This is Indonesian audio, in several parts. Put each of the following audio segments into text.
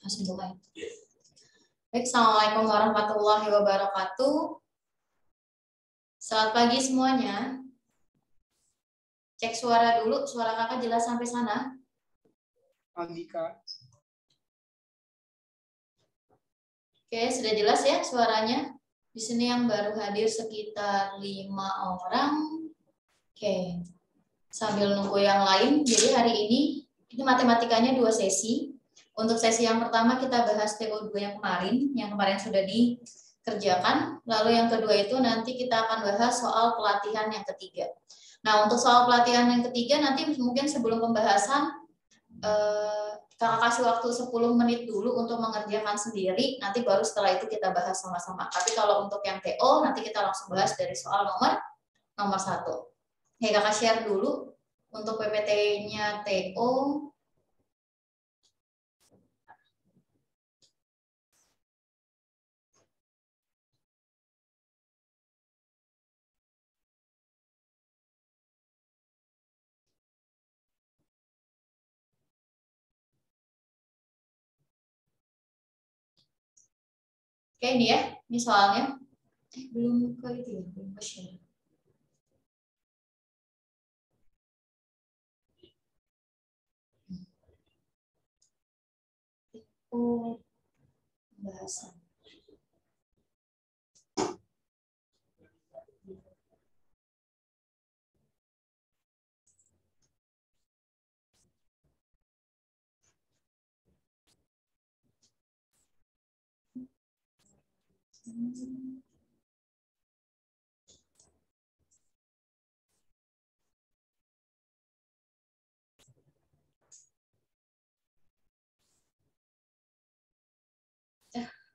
Langsung mulai. Baik, assalamualaikum warahmatullahi wabarakatuh. Selamat pagi semuanya. Cek suara dulu, suara kakak jelas sampai sana? Pagi, Kak. Oke, sudah jelas ya suaranya? Di sini yang baru hadir sekitar 5 orang. Oke, sambil nunggu yang lain. Jadi hari ini matematikanya 2 sesi. Untuk sesi yang pertama kita bahas TO2 yang kemarin sudah dikerjakan. Lalu yang kedua itu nanti kita akan bahas soal pelatihan yang ketiga. Nah, untuk soal pelatihan yang ketiga nanti mungkin sebelum pembahasan kakak kasih waktu 10 menit dulu untuk mengerjakan sendiri, nanti baru setelah itu kita bahas sama-sama. Tapi kalau untuk yang TO nanti kita langsung bahas dari soal nomor 1. Oke, kakak share dulu untuk PPT-nya TO. Oke, ini ya, ini soalnya. Belum ke itu ya, belum ke share. Oh, pembahasan.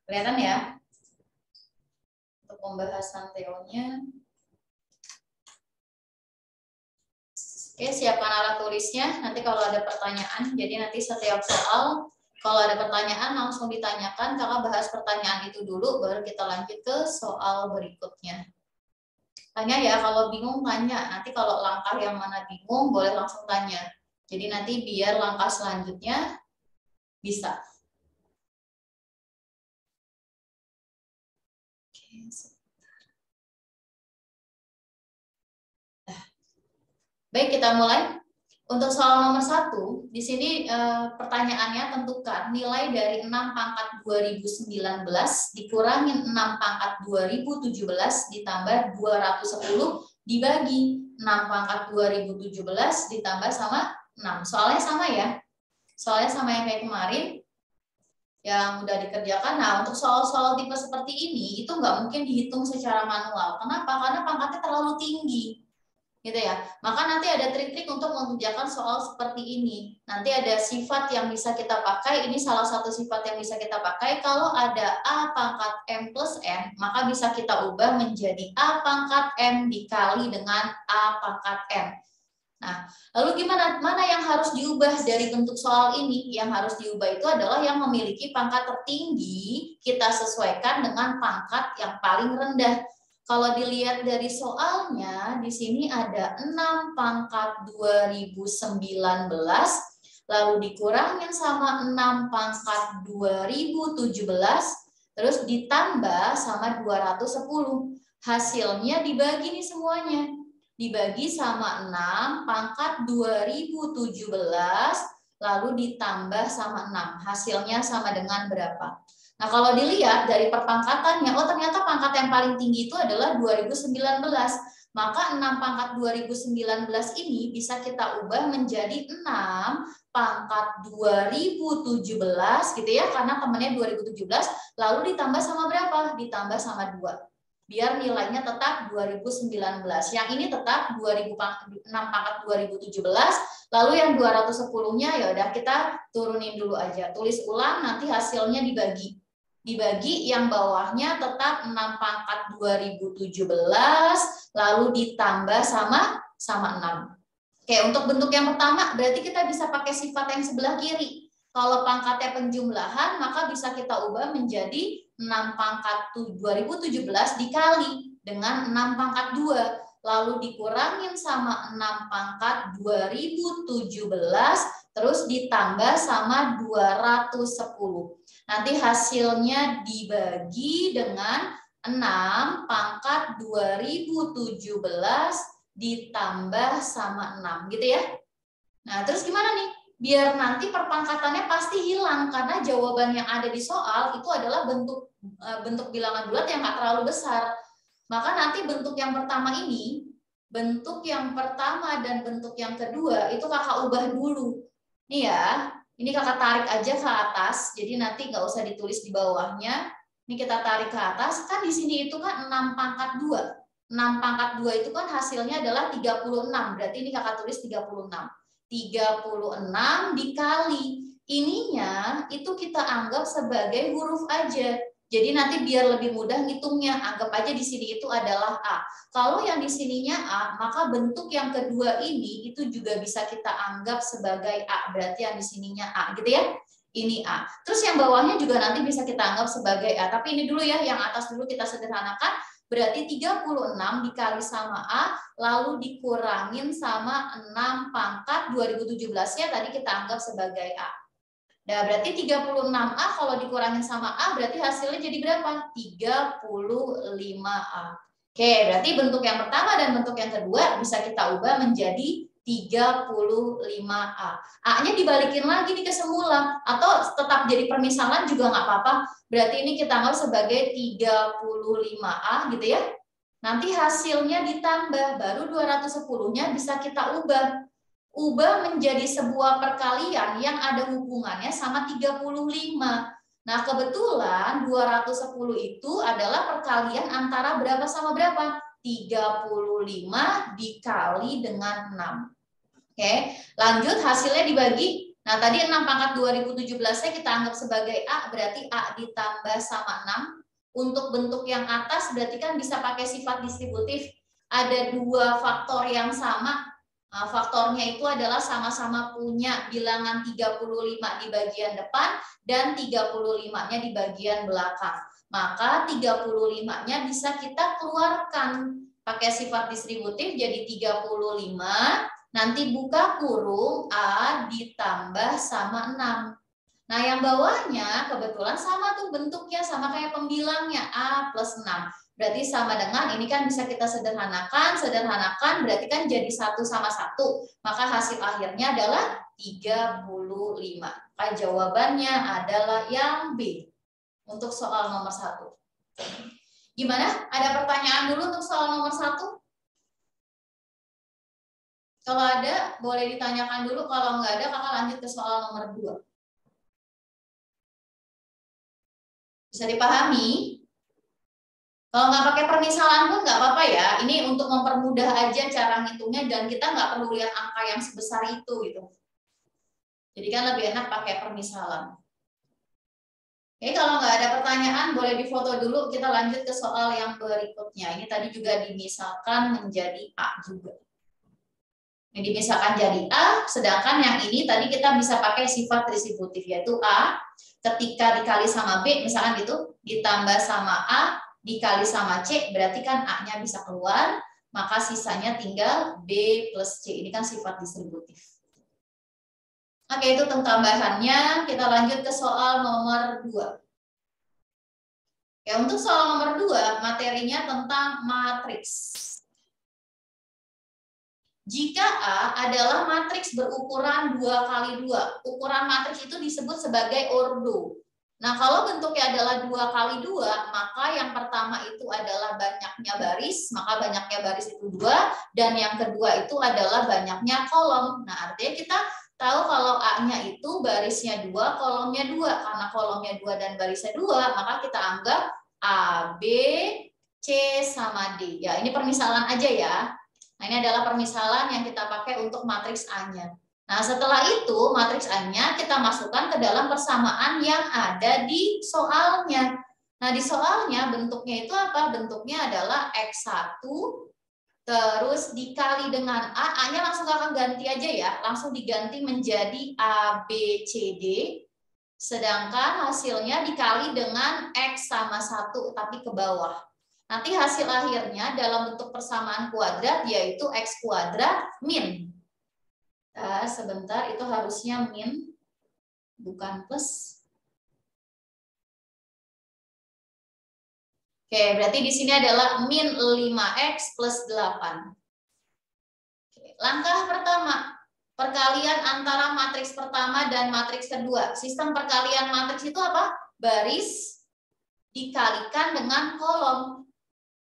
Kelihatan ya untuk pembahasan TO-nya. Oke, siapkan alat tulisnya. Nanti kalau ada pertanyaan, jadi nanti setiap soal kalau ada pertanyaan langsung ditanyakan, kakak bahas pertanyaan itu dulu, baru kita lanjut ke soal berikutnya. Tanya ya, kalau bingung tanya. Nanti kalau langkah yang mana bingung, boleh langsung tanya. Jadi nanti biar langkah selanjutnya bisa. Baik, kita mulai. Untuk soal nomor 1, di sini pertanyaannya tentukan nilai dari 6 pangkat 2019 dikurangin 6 pangkat 2017 ditambah 210 dibagi 6 pangkat 2017 ditambah sama 6. Soalnya sama ya. Soalnya sama yang kayak kemarin yang udah dikerjakan. Nah, untuk soal-soal tipe seperti ini itu nggak mungkin dihitung secara manual. Kenapa? Karena pangkatnya terlalu tinggi. Gitu ya. Maka nanti ada trik-trik untuk mengerjakan soal seperti ini. Nanti ada sifat yang bisa kita pakai. Ini salah satu sifat yang bisa kita pakai. Kalau ada A pangkat M plus N, maka bisa kita ubah menjadi A pangkat M dikali dengan A pangkat M. Nah, lalu gimana? Mana yang harus diubah dari bentuk soal ini? Yang harus diubah itu adalah yang memiliki pangkat tertinggi, kita sesuaikan dengan pangkat yang paling rendah. Kalau dilihat dari soalnya, di sini ada 6 pangkat 2019, lalu dikurangin sama 6 pangkat 2017, terus ditambah sama 210. Hasilnya dibagi nih semuanya. Dibagi sama 6 pangkat 2017, lalu ditambah sama 6. Hasilnya sama dengan berapa? Nah, kalau dilihat dari perpangkatannya, oh ternyata pangkat yang paling tinggi itu adalah 2019. Maka 6 pangkat 2019 ini bisa kita ubah menjadi 6 pangkat 2017 gitu ya, karena temannya 2017, lalu ditambah sama berapa? Ditambah sama 2. Biar nilainya tetap 2019. Yang ini tetap 6 pangkat 2017, lalu yang 210-nya ya udah kita turunin dulu aja. Tulis ulang, nanti hasilnya dibagi. Dibagi yang bawahnya tetap 6 pangkat 2017, lalu ditambah sama 6. Oke, untuk bentuk yang pertama berarti kita bisa pakai sifat yang sebelah kiri. Kalau pangkatnya penjumlahan, maka bisa kita ubah menjadi 6 pangkat 2017 dikali dengan 6 pangkat 2. lalu dikurangin sama 6 pangkat 2017, terus ditambah sama 210. Nanti hasilnya dibagi dengan 6 pangkat 2017 ditambah sama 6 gitu ya. Nah, terus gimana nih? Biar nanti perpangkatannya pasti hilang karena jawaban yang ada di soal itu adalah bentuk bilangan bulat yang nggak terlalu besar. Maka nanti bentuk yang pertama ini, bentuk yang pertama dan bentuk yang kedua itu kakak ubah dulu. Nih ya, ini kakak tarik aja ke atas, jadi nanti nggak usah ditulis di bawahnya. Ini kita tarik ke atas, kan di sini itu kan 6 pangkat 2. 6 pangkat 2 itu kan hasilnya adalah 36, berarti ini kakak tulis 36. 36 dikali ininya itu kita anggap sebagai huruf aja. Jadi nanti biar lebih mudah ngitungnya, anggap aja di sini itu adalah A. Kalau yang di sininya A, maka bentuk yang kedua ini itu juga bisa kita anggap sebagai A. Berarti yang di sininya A gitu ya. Ini A. Terus yang bawahnya juga nanti bisa kita anggap sebagai A. Tapi ini dulu ya, yang atas dulu kita sederhanakan. Berarti 36 dikali sama A, lalu dikurangin sama 6 pangkat 2017-nya tadi kita anggap sebagai A. Nah, berarti 36A kalau dikurangin sama A berarti hasilnya jadi berapa? 35A. Oke, berarti bentuk yang pertama dan bentuk yang kedua bisa kita ubah menjadi 35A. A-nya dibalikin lagi nih ke semula atau tetap jadi permisalan juga nggak apa-apa. Berarti ini kita anggap sebagai 35A gitu ya. Nanti hasilnya ditambah, baru 210-nya bisa kita ubah menjadi sebuah perkalian yang ada hubungannya sama 35. Nah, kebetulan 210 itu adalah perkalian antara berapa sama berapa? 35 dikali dengan 6. Oke, lanjut hasilnya dibagi. Nah, tadi 6 pangkat 2017-nya kita anggap sebagai A, berarti A ditambah sama 6. Untuk bentuk yang atas berarti kan bisa pakai sifat distributif. Ada dua faktor yang sama. Faktornya itu adalah sama-sama punya bilangan 35 di bagian depan dan 35-nya di bagian belakang. Maka 35-nya bisa kita keluarkan pakai sifat distributif jadi 35, nanti buka kurung A ditambah sama 6. Nah, yang bawahnya kebetulan sama tuh bentuknya, sama kayak pembilangnya A plus 6. Berarti sama dengan, ini kan bisa kita sederhanakan berarti kan jadi 1 sama 1. Maka hasil akhirnya adalah 35. Maka jawabannya adalah yang B untuk soal nomor 1. Gimana? Ada pertanyaan dulu untuk soal nomor 1? Kalau ada, boleh ditanyakan dulu. Kalau nggak ada, kakak lanjut ke soal nomor 2. Bisa dipahami? Kalau nggak pakai permisalan pun nggak apa-apa ya. Ini untuk mempermudah aja cara ngitungnya dan kita nggak perlu lihat angka yang sebesar itu gitu. Jadi kan lebih enak pakai permisalan. Oke, kalau nggak ada pertanyaan boleh difoto dulu. Kita lanjut ke soal yang berikutnya. Ini tadi juga dimisalkan menjadi A juga. Ini dimisalkan jadi A, sedangkan yang ini tadi kita bisa pakai sifat distributif yaitu A ketika dikali sama B misalkan gitu ditambah sama A dikali sama C, berarti kan A-nya bisa keluar, maka sisanya tinggal B plus C. Ini kan sifat distributif. Oke, itu tambahannya. Kita lanjut ke soal nomor 2. Ya, untuk soal nomor 2, materinya tentang matriks. Jika A adalah matriks berukuran 2 x 2, ukuran matriks itu disebut sebagai ordo. Nah, kalau bentuknya adalah 2 x 2, maka yang pertama itu adalah banyaknya baris, maka banyaknya baris itu 2, dan yang kedua itu adalah banyaknya kolom. Nah, artinya kita tahu kalau A-nya itu barisnya 2, kolomnya 2. Karena kolomnya 2 dan barisnya 2, maka kita anggap A, B, C, sama D. Ya, ini permisalan aja ya. Nah, ini adalah permisalan yang kita pakai untuk matriks A-nya. Nah, setelah itu matriks A-nya kita masukkan ke dalam persamaan yang ada di soalnya. Nah, di soalnya bentuknya itu apa? Bentuknya adalah X1 terus dikali dengan A. A-nya langsung akan ganti aja ya. Langsung diganti menjadi A, B, C, D. Sedangkan hasilnya dikali dengan X sama 1 tapi ke bawah. Nanti hasil akhirnya dalam bentuk persamaan kuadrat yaitu X kuadrat min. Sebentar, itu harusnya min, bukan plus. Oke, berarti di sini adalah min 5X plus 8. Oke, langkah pertama, perkalian antara matriks pertama dan matriks kedua. Sistem perkalian matriks itu apa? Baris dikalikan dengan kolom.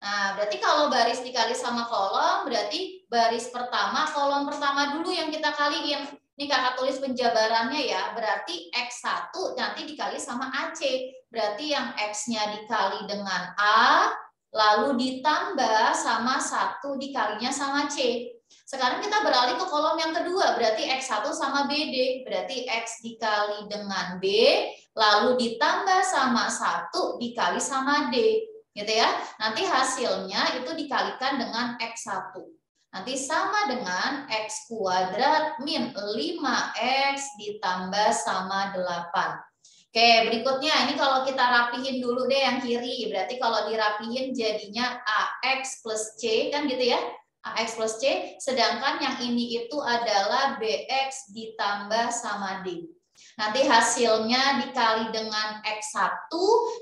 Nah, berarti kalau baris dikali sama kolom, berarti baris pertama, kolom pertama dulu yang kita kaliin. Ini kakak tulis penjabarannya ya, berarti X1 nanti dikali sama AC. Berarti yang X-nya dikali dengan A, lalu ditambah sama 1 dikalinya sama C. Sekarang kita beralih ke kolom yang kedua, berarti X1 sama BD. Berarti X dikali dengan B, lalu ditambah sama 1 dikali sama D. Gitu ya. Nanti hasilnya itu dikalikan dengan X1. Nanti sama dengan X kuadrat min 5X ditambah sama 8. Oke, berikutnya ini kalau kita rapihin dulu deh yang kiri. Berarti kalau dirapihin jadinya AX plus C, kan gitu ya. AX plus C, sedangkan yang ini itu adalah BX ditambah sama D. Nanti hasilnya dikali dengan X1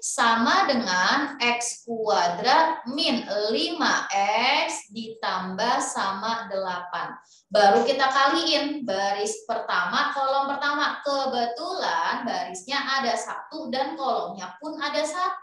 sama dengan X kuadrat min 5X ditambah sama 8. Baru kita kaliin baris pertama, kolom pertama. Kebetulan barisnya ada 1 dan kolomnya pun ada 1.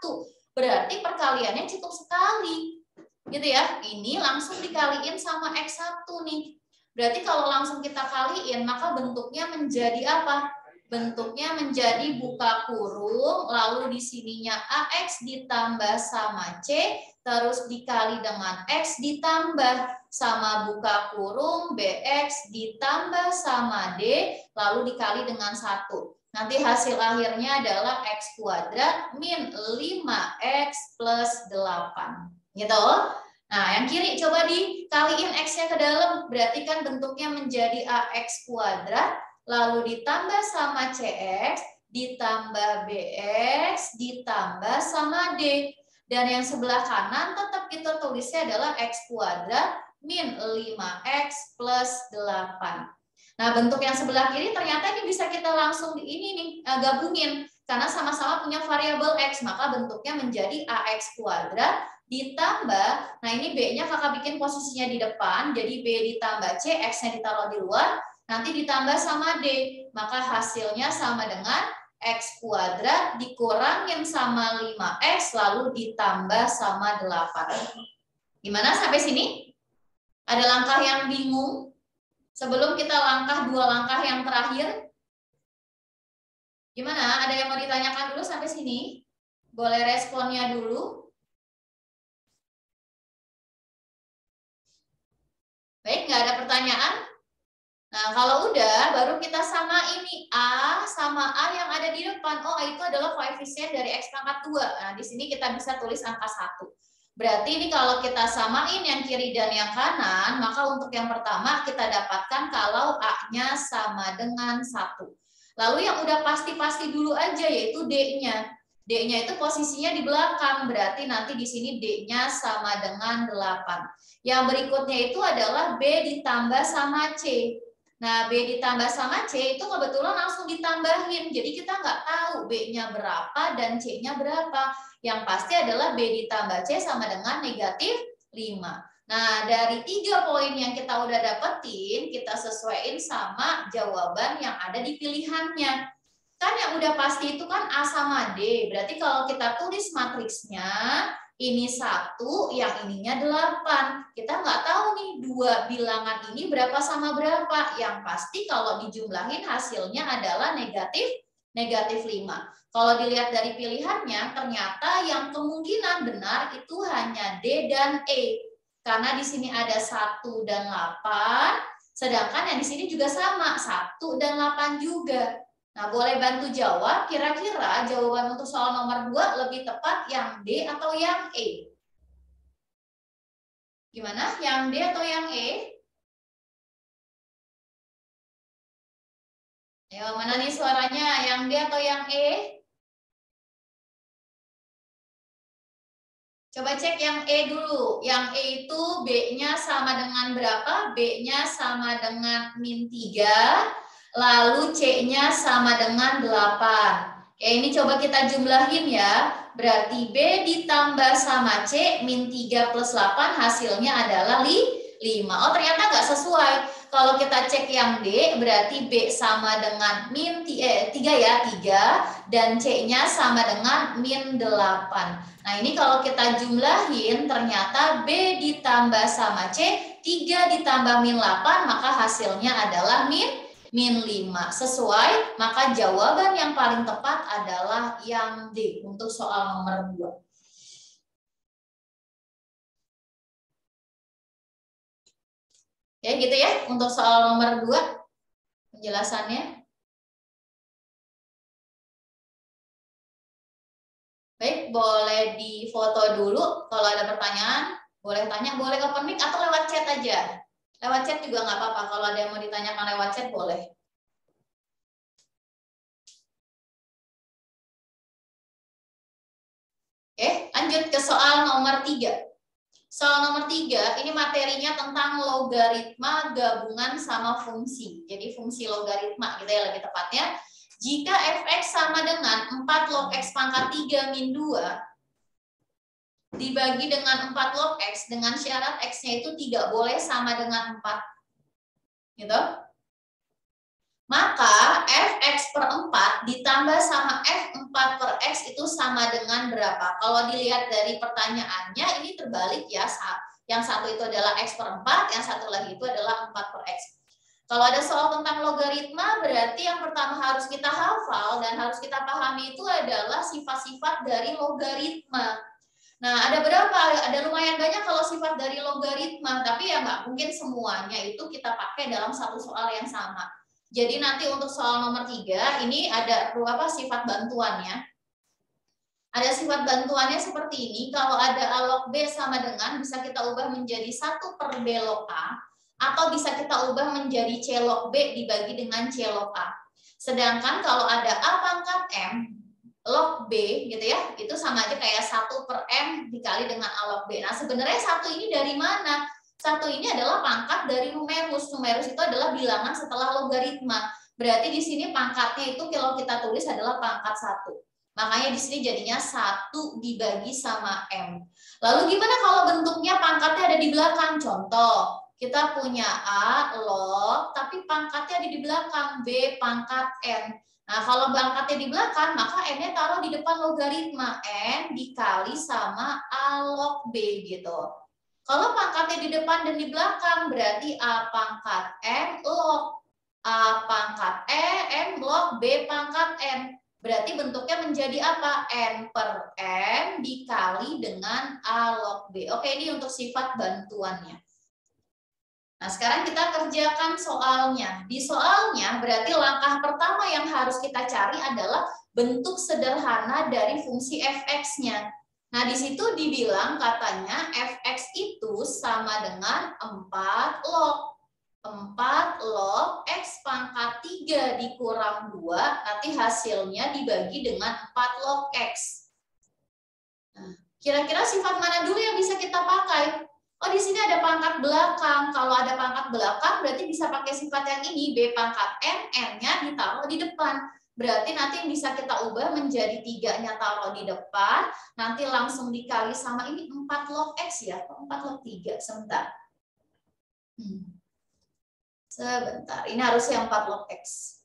Berarti perkaliannya cukup sekali. Gitu ya. Ini langsung dikaliin sama X1 nih. Berarti kalau langsung kita kaliin, maka bentuknya menjadi apa? Bentuknya menjadi buka kurung, lalu di sininya AX ditambah sama C, terus dikali dengan X ditambah sama buka kurung, BX ditambah sama D, lalu dikali dengan 1. Nanti hasil akhirnya adalah X kuadrat min 5X plus 8. Gitu. Nah, yang kiri coba dikaliin X-nya ke dalam, berarti kan bentuknya menjadi AX kuadrat, lalu ditambah sama CX, ditambah BX, ditambah sama D. Dan yang sebelah kanan tetap kita tulisnya adalah X kuadrat min 5X plus 8. Nah, bentuk yang sebelah kiri ternyata ini bisa kita langsung gabungin. Karena sama-sama punya variabel X, maka bentuknya menjadi AX kuadrat ditambah, nah ini B-nya kakak bikin posisinya di depan, jadi B ditambah C, X-nya ditaruh di luar, nanti ditambah sama D, maka hasilnya sama dengan X kuadrat dikurangin sama 5X lalu ditambah sama 8. Gimana sampai sini? Ada langkah yang bingung? Sebelum kita langkah 2 langkah yang terakhir, gimana? Ada yang mau ditanyakan dulu sampai sini? Boleh responnya dulu. Baik, nggak ada pertanyaan? Nah, kalau udah, baru kita samain nih A sama A yang ada di depan. Oh, itu adalah koefisien dari X pangkat 2. Nah, di sini kita bisa tulis angka 1. Berarti ini kalau kita samain yang kiri dan yang kanan, maka untuk yang pertama kita dapatkan kalau A-nya sama dengan 1. Lalu yang udah pasti-pasti dulu aja, yaitu D-nya. D-nya itu posisinya di belakang, berarti nanti di sini D-nya sama dengan 8. Yang berikutnya itu adalah B ditambah sama C. Nah, B ditambah sama C itu kebetulan langsung ditambahin. Jadi kita nggak tahu B-nya berapa dan C-nya berapa. Yang pasti adalah B ditambah C sama dengan negatif 5. Nah, dari 3 poin yang kita udah dapetin, kita sesuaiin sama jawaban yang ada di pilihannya. Kan yang udah pasti itu kan A sama D. Berarti kalau kita tulis matriksnya, ini 1, yang ininya 8. Kita nggak tahu nih 2 bilangan ini berapa sama berapa. Yang pasti kalau dijumlahin hasilnya adalah negatif 5. Kalau dilihat dari pilihannya, ternyata yang kemungkinan benar itu hanya D dan E. Karena di sini ada 1 dan 8, sedangkan yang di sini juga sama, 1 dan 8 juga. Nah, boleh bantu jawab, kira-kira jawaban untuk soal nomor 2 lebih tepat yang D atau yang E? Gimana? Yang D atau yang E? Ayo, mana nih suaranya? Yang D atau yang E? Coba cek yang E dulu. Yang E itu B-nya sama dengan berapa? B-nya sama dengan min 3. Lalu C-nya sama dengan 8. Oke, ini coba kita jumlahin ya. Berarti B ditambah sama C, min 3 plus 8 hasilnya adalah 5. Oh, ternyata nggak sesuai. Kalau kita cek yang D, berarti B sama dengan min 3 ya, 3. Dan C-nya sama dengan min 8. Nah, ini kalau kita jumlahin, ternyata B ditambah sama C, 3 ditambah min 8, maka hasilnya adalah min 5. Sesuai, maka jawaban yang paling tepat adalah yang D untuk soal nomor 2. Ya, gitu ya untuk soal nomor 2 penjelasannya. Baik, boleh difoto dulu. Kalau ada pertanyaan, boleh tanya, boleh open mic atau lewat chat aja. Lewat chat juga nggak apa-apa. Kalau ada yang mau ditanyakan lewat chat, boleh. Oke, lanjut ke soal nomor 3. Soal nomor 3, ini materinya tentang logaritma gabungan sama fungsi. Jadi fungsi logaritma gitu ya lebih tepatnya. Jika fx sama dengan 4 log x pangkat 3 min 2 dibagi dengan 4 log x dengan syarat x-nya itu tidak boleh sama dengan 4. Gitu. Maka fx per 4 ditambah sama f4 per x itu sama dengan berapa? Kalau dilihat dari pertanyaannya ini terbalik ya. Yang satu itu adalah x per 4, yang satu lagi itu adalah 4 per x. Kalau ada soal tentang logaritma, berarti yang pertama harus kita hafal dan harus kita pahami itu adalah sifat-sifat dari logaritma. Nah, ada berapa? Ada lumayan banyak kalau sifat dari logaritma, tapi ya nggak mungkin semuanya itu kita pakai dalam satu soal yang sama. Jadi nanti untuk soal nomor 3, ini ada berapa sifat bantuannya. Ada sifat bantuannya seperti ini, kalau ada A log B sama dengan, bisa kita ubah menjadi 1 per B log A, atau bisa kita ubah menjadi C log B dibagi dengan C log A. Sedangkan kalau ada A pangkat M, log B gitu ya, itu sama aja kayak 1 per M dikali dengan A log B. Nah sebenarnya 1 ini dari mana? 1 ini adalah pangkat dari numerus. Numerus itu adalah bilangan setelah logaritma. Berarti di sini pangkatnya itu kalau kita tulis adalah pangkat 1. Makanya di sini jadinya 1 dibagi sama M. Lalu gimana kalau bentuknya pangkatnya ada di belakang? Contoh, kita punya A log, tapi pangkatnya ada di belakang, B pangkat N. Nah, kalau pangkatnya di belakang, maka N-nya taruh di depan logaritma. N dikali sama A log B gitu. Kalau pangkatnya di depan dan di belakang, berarti A pangkat M log A pangkat M log B pangkat N. Berarti bentuknya menjadi apa? N per M dikali dengan A log B. Oke, ini untuk sifat bantuannya. Nah, sekarang kita kerjakan soalnya. Di soalnya berarti langkah pertama yang harus kita cari adalah bentuk sederhana dari fungsi fx-nya. Nah, di situ dibilang katanya fx itu sama dengan 4 log. 4 log x pangkat 3 dikurang 2, nanti hasilnya dibagi dengan 4 log x. Nah, kira-kira sifat mana dulu yang bisa kita pakai? Oh, di sini ada pangkat belakang. Kalau ada pangkat belakang, berarti bisa pakai sifat yang ini. B pangkat N, N-nya ditaruh di depan. Berarti nanti bisa kita ubah menjadi 3-nya taruh di depan. Nanti langsung dikali sama ini 4 log X ya. 4 log 3, sebentar. Sebentar, ini harusnya 4 log X.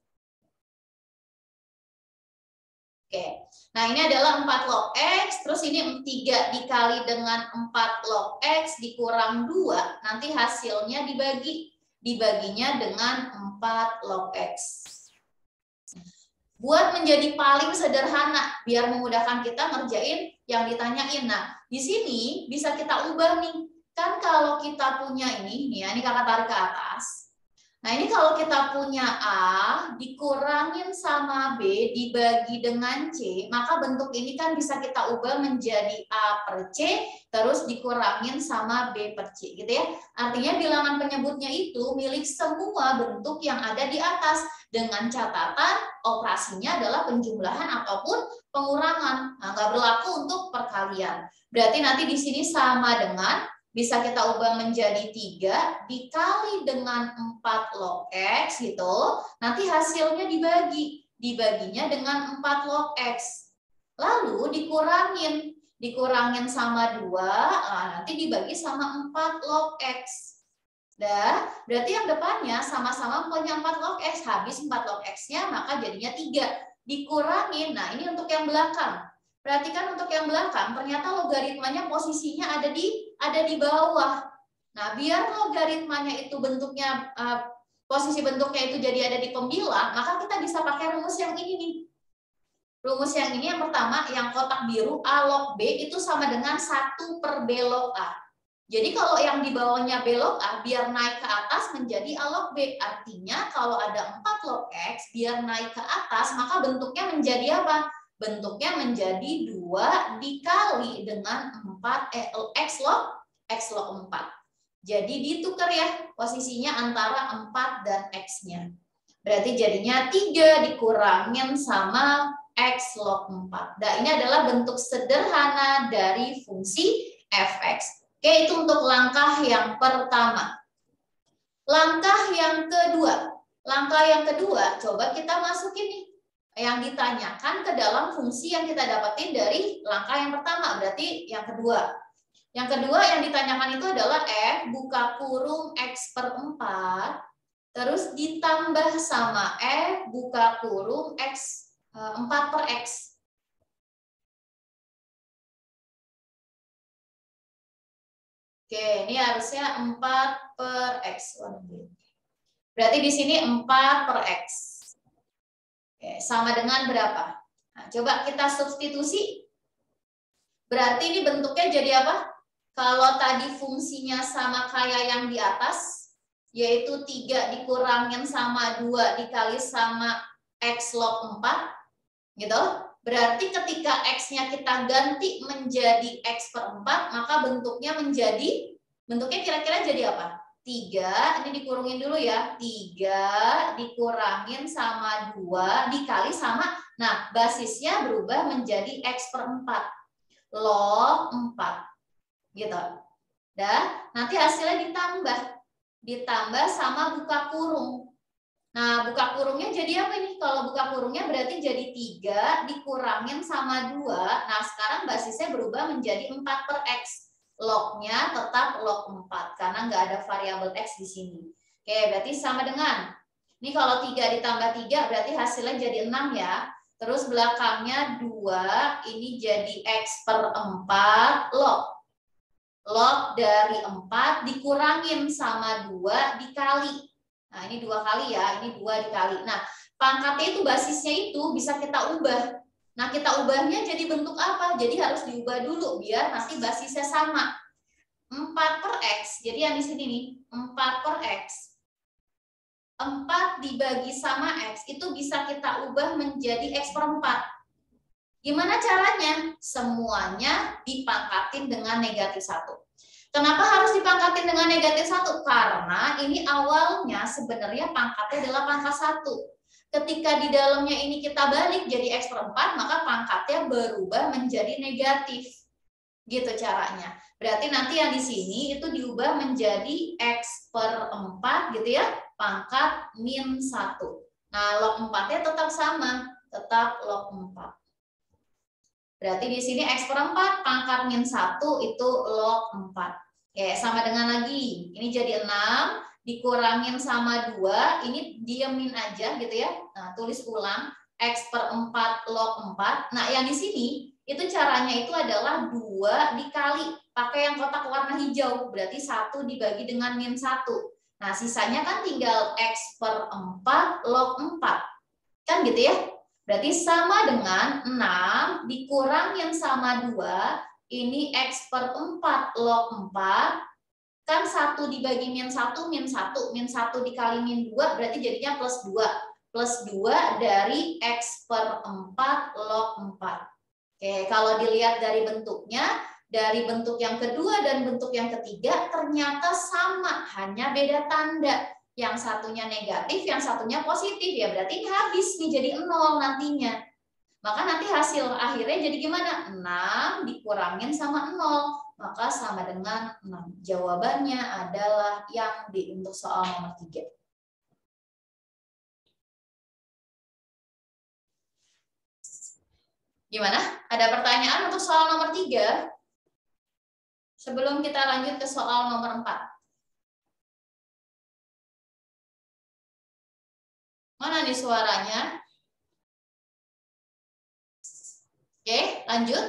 Oke, nah ini adalah 4 log X, terus ini 3 dikali dengan 4 log X dikurang 2, nanti hasilnya dibaginya dengan 4 log X. Buat menjadi paling sederhana, biar memudahkan kita ngerjain yang ditanyain. Nah, di sini bisa kita ubah nih, kan kalau kita punya ini, nih ya, ini kakak tarik ke atas. Nah, ini kalau kita punya A dikurangin sama B dibagi dengan C, maka bentuk ini kan bisa kita ubah menjadi A per C, terus dikurangin sama B per C, gitu ya. Artinya bilangan penyebutnya itu milik semua bentuk yang ada di atas, dengan catatan operasinya adalah penjumlahan ataupun pengurangan. Nah, nggak berlaku untuk perkalian. Berarti nanti di sini sama dengan bisa kita ubah menjadi 3 dikali dengan 4 log X gitu. Nanti hasilnya dibagi. Dibaginya dengan 4 log X. Lalu dikurangin sama 2, nanti dibagi sama 4 log X. Dah, berarti yang depannya sama-sama punya 4 log X. Habis 4 log X-nya, maka jadinya 3. Dikurangin, nah ini untuk yang belakang. Perhatikan untuk yang belakang, ternyata logaritmanya posisinya ada di bawah. Nah, biar logaritmanya itu bentuknya, posisi bentuknya itu jadi ada di pembilang, maka kita bisa pakai rumus yang ini nih. Rumus yang ini yang pertama, yang kotak biru, A log B itu sama dengan 1 per B log A. Jadi kalau yang di bawahnya B log A, biar naik ke atas menjadi A log B. Artinya kalau ada 4 log X, biar naik ke atas, maka bentuknya menjadi apa? Bentuknya menjadi 2 dikali dengan X log 4. Jadi ditukar ya, posisinya antara 4 dan X-nya. Berarti jadinya 3 dikurangin sama X log 4. Nah, ini adalah bentuk sederhana dari fungsi fx. Oke, itu untuk langkah yang pertama. Langkah yang kedua. Langkah yang kedua, coba kita masukin nih yang ditanyakan ke dalam fungsi yang kita dapetin dari langkah yang pertama, berarti yang kedua. Yang kedua yang ditanyakan itu adalah F buka kurung X per 4, terus ditambah sama F buka kurung X 4 per X. Oke, ini harusnya 4 per X. Berarti di sini 4 per X. Oke, sama dengan berapa? Nah, coba kita substitusi. Berarti ini bentuknya jadi apa? Kalau tadi fungsinya sama kayak yang di atas, yaitu 3 dikurangin sama 2 dikali sama X log 4, gitu. Berarti ketika X-nya kita ganti menjadi X per 4, maka bentuknya kira-kira jadi apa? 3, ini dikurungin dulu ya, 3 dikurangin sama 2 dikali sama, nah basisnya berubah menjadi X per 4, log 4, gitu. Dan nanti hasilnya ditambah sama buka kurung. Nah, buka kurungnya jadi apa ini? Kalau buka kurungnya berarti jadi 3 dikurangin sama 2, nah sekarang basisnya berubah menjadi 4 per X. Lognya tetap log 4 karena nggak ada variabel X di sini. Oke, berarti sama dengan, ini kalau 3 ditambah 3 berarti hasilnya jadi 6 ya. Terus belakangnya 2, ini jadi X per 4 log. Log dari 4 dikurangin sama 2 dikali. Nah, ini 2 kali ya, ini 2 dikali. Nah, pangkatnya itu basisnya itu bisa kita ubah. Nah, kita ubahnya jadi bentuk apa? Jadi harus diubah dulu biar nanti basisnya sama. 4 per X, jadi yang di sini nih, 4 per X. 4 dibagi sama X, itu bisa kita ubah menjadi X per 4. Gimana caranya? Semuanya dipangkatin dengan negatif 1. Kenapa harus dipangkatin dengan negatif 1? Karena ini awalnya sebenarnya pangkatnya adalah pangkat 1. Ketika di dalamnya ini kita balik jadi X per 4, maka pangkatnya berubah menjadi negatif. Gitu caranya. Berarti nanti yang di sini itu diubah menjadi X per 4 gitu ya, pangkat min 1. Nah, log 4-nya tetap sama, tetap log 4. Berarti di sini X per 4 pangkat min 1 itu log 4. Oke, sama dengan lagi. Ini jadi 6 dikurangin sama 2, ini diemin aja gitu ya. Nah, tulis ulang X per 4 log 4. Nah, yang di sini itu caranya itu adalah 2 dikali pakai yang kotak warna hijau. Berarti 1 dibagi dengan min 1. Nah, sisanya kan tinggal X per 4 log 4. Kan gitu ya. Berarti sama dengan 6 dikurangin sama 2, ini X per 4 log 4 Kan 1 dibagi min 1, min 1. Min 1 dikali min 2 berarti jadinya plus 2. Plus 2 dari X per 4 log 4. Oke, kalau dilihat dari bentuknya, dari bentuk yang kedua dan bentuk yang ketiga ternyata sama, hanya beda tanda. Yang satunya negatif, yang satunya positif. Ya berarti ini habis nih jadi 0 nantinya. Maka nanti hasil akhirnya jadi gimana? 6 dikurangin sama 0. Maka sama dengan 6. Jawabannya adalah yang D untuk soal nomor 3. Gimana? Ada pertanyaan untuk soal nomor 3? Sebelum kita lanjut ke soal nomor 4. Mana nih suaranya? Oke, lanjut.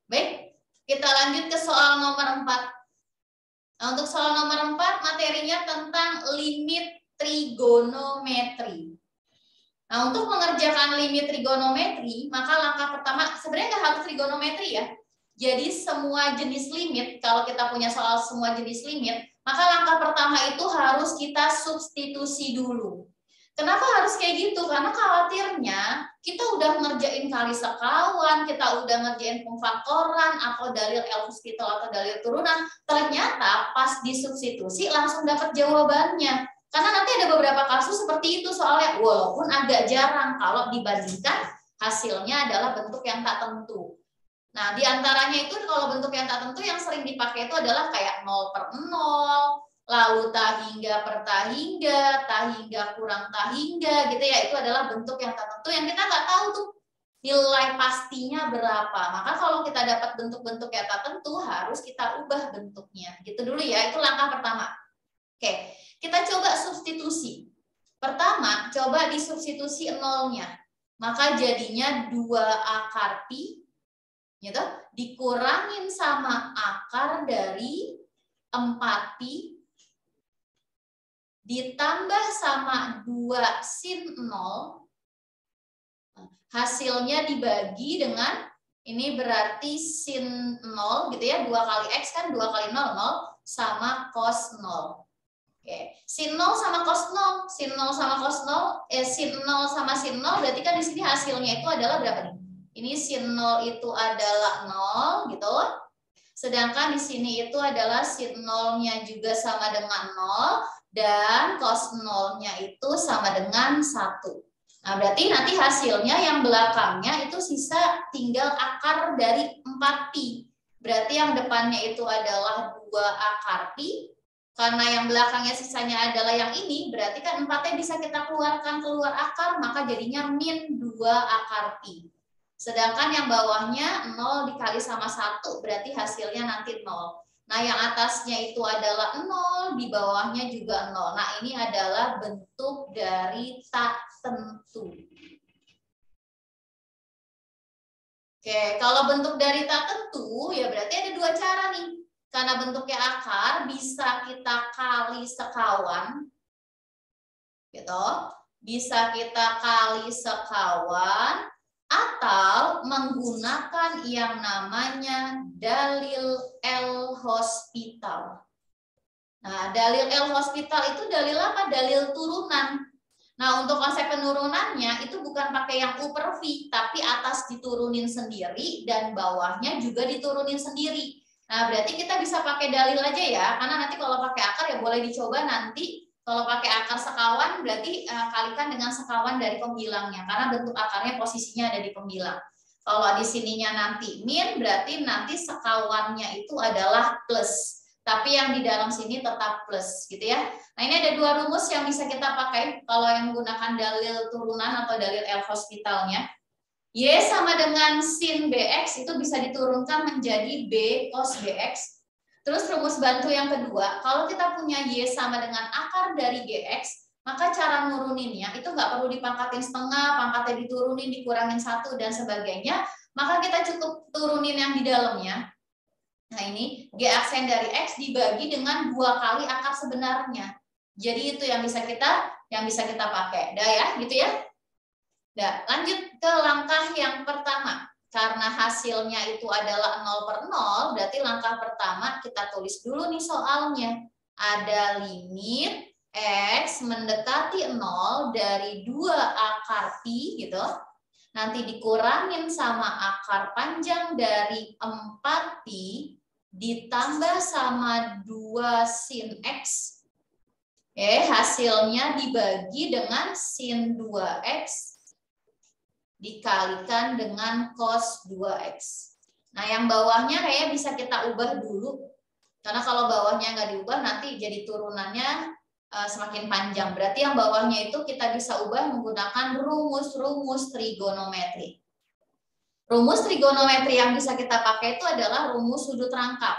Baik, kita lanjut ke soal nomor 4. Nah, untuk soal nomor 4, materinya tentang limit trigonometri. Nah, untuk mengerjakan limit trigonometri, maka langkah pertama, sebenarnya nggak harus trigonometri ya. Jadi semua jenis limit, kalau kita punya soal semua jenis limit, maka langkah pertama itu harus kita substitusi dulu. Kenapa harus kayak gitu? Karena khawatirnya kita udah ngerjain kali sekawan, kita udah ngerjain pemfaktoran, atau dalil L-hospital atau dalil turunan, ternyata pas disubstitusi langsung dapat jawabannya. Karena nanti ada beberapa kasus seperti itu soalnya, walaupun agak jarang kalau dibandingkan hasilnya adalah bentuk yang tak tentu. Nah, diantaranya itu kalau bentuk yang tak tentu yang sering dipakai itu adalah kayak 0/0, lalu tahingga per tahingga kurang tahingga gitu ya. Itu adalah bentuk yang tak tentu yang kita nggak tahu tuh nilai pastinya berapa. Maka kalau kita dapat bentuk-bentuk yang tak tentu harus kita ubah bentuknya. Gitu dulu ya, itu langkah pertama. Oke. Kita coba substitusi. Pertama, coba disubstitusi nolnya. Maka jadinya 2 akar pi, gitu, dikurangin sama akar dari 4 pi, ditambah sama 2 sin 0. Hasilnya dibagi dengan, ini berarti sin 0, gitu ya, 2 kali X kan 2 kali 0, 0, sama cos 0. Oke, sin 0 sama cos 0, sin 0 sama cos 0, sin 0 sama sin 0 berarti kan di sini hasilnya itu adalah berapa nih? Ini sin 0 itu adalah 0 gitu. Sedangkan di sini itu adalah sin 0-nya juga sama dengan 0 dan cos 0-nya itu sama dengan 1. Nah, berarti nanti hasilnya yang belakangnya itu sisa tinggal akar dari 4 pi. Berarti yang depannya itu adalah 2 akar pi. Karena yang belakangnya sisanya adalah yang ini, berarti kan 4-nya bisa kita keluarkan keluar akar, maka jadinya min 2 akar pi. Sedangkan yang bawahnya 0 dikali sama 1, berarti hasilnya nanti 0. Nah, yang atasnya itu adalah 0, di bawahnya juga 0. Nah, ini adalah bentuk dari tak tentu. Oke, kalau bentuk dari tak tentu, ya berarti ada 2 cara nih. Karena bentuknya akar, bisa kita kali sekawan, gitu. Bisa kita kali sekawan, atau menggunakan yang namanya dalil L-hospital. Nah, dalil L-hospital itu dalil apa? Dalil turunan. Nah, untuk konsep penurunannya itu bukan pakai yang U per V, tapi atas diturunin sendiri dan bawahnya juga diturunin sendiri. Nah, berarti kita bisa pakai dalil aja ya, karena nanti kalau pakai akar ya boleh dicoba nanti. Kalau pakai akar sekawan berarti kalikan dengan sekawan dari pembilangnya, karena bentuk akarnya posisinya ada di pembilang. Kalau di sininya nanti min, berarti nanti sekawannya itu adalah plus. Tapi yang di dalam sini tetap plus, gitu ya. Nah, ini ada 2 rumus yang bisa kita pakai kalau yang menggunakan dalil turunan atau dalil L-hospitalnya. Y sama dengan sin BX itu bisa diturunkan menjadi B cos BX. Terus rumus bantu yang kedua, kalau kita punya Y sama dengan akar dari GX, maka cara nuruninnya itu nggak perlu dipangkatin setengah, pangkatnya diturunin, dikurangin 1, dan sebagainya. Maka kita cukup turunin yang di dalamnya. Nah, ini G aksen dari X dibagi dengan 2 kali akar sebenarnya. Jadi itu yang bisa kita pakai. Dah ya, gitu ya. Nah, lanjut ke langkah yang pertama. karena hasilnya itu adalah 0/0, berarti langkah pertama kita tulis dulu nih soalnya. Ada limit X mendekati 0 dari 2 akar Pi gitu. Nanti dikurangin sama akar panjang dari 4Pi ditambah sama 2 sin X. Hasilnya dibagi dengan sin 2X dikalikan dengan cos 2X. Nah, yang bawahnya kayak bisa kita ubah dulu. Karena kalau bawahnya nggak diubah, nanti jadi turunannya semakin panjang. Berarti yang bawahnya itu kita bisa ubah menggunakan rumus-rumus trigonometri. Rumus trigonometri yang bisa kita pakai itu adalah rumus sudut rangkap.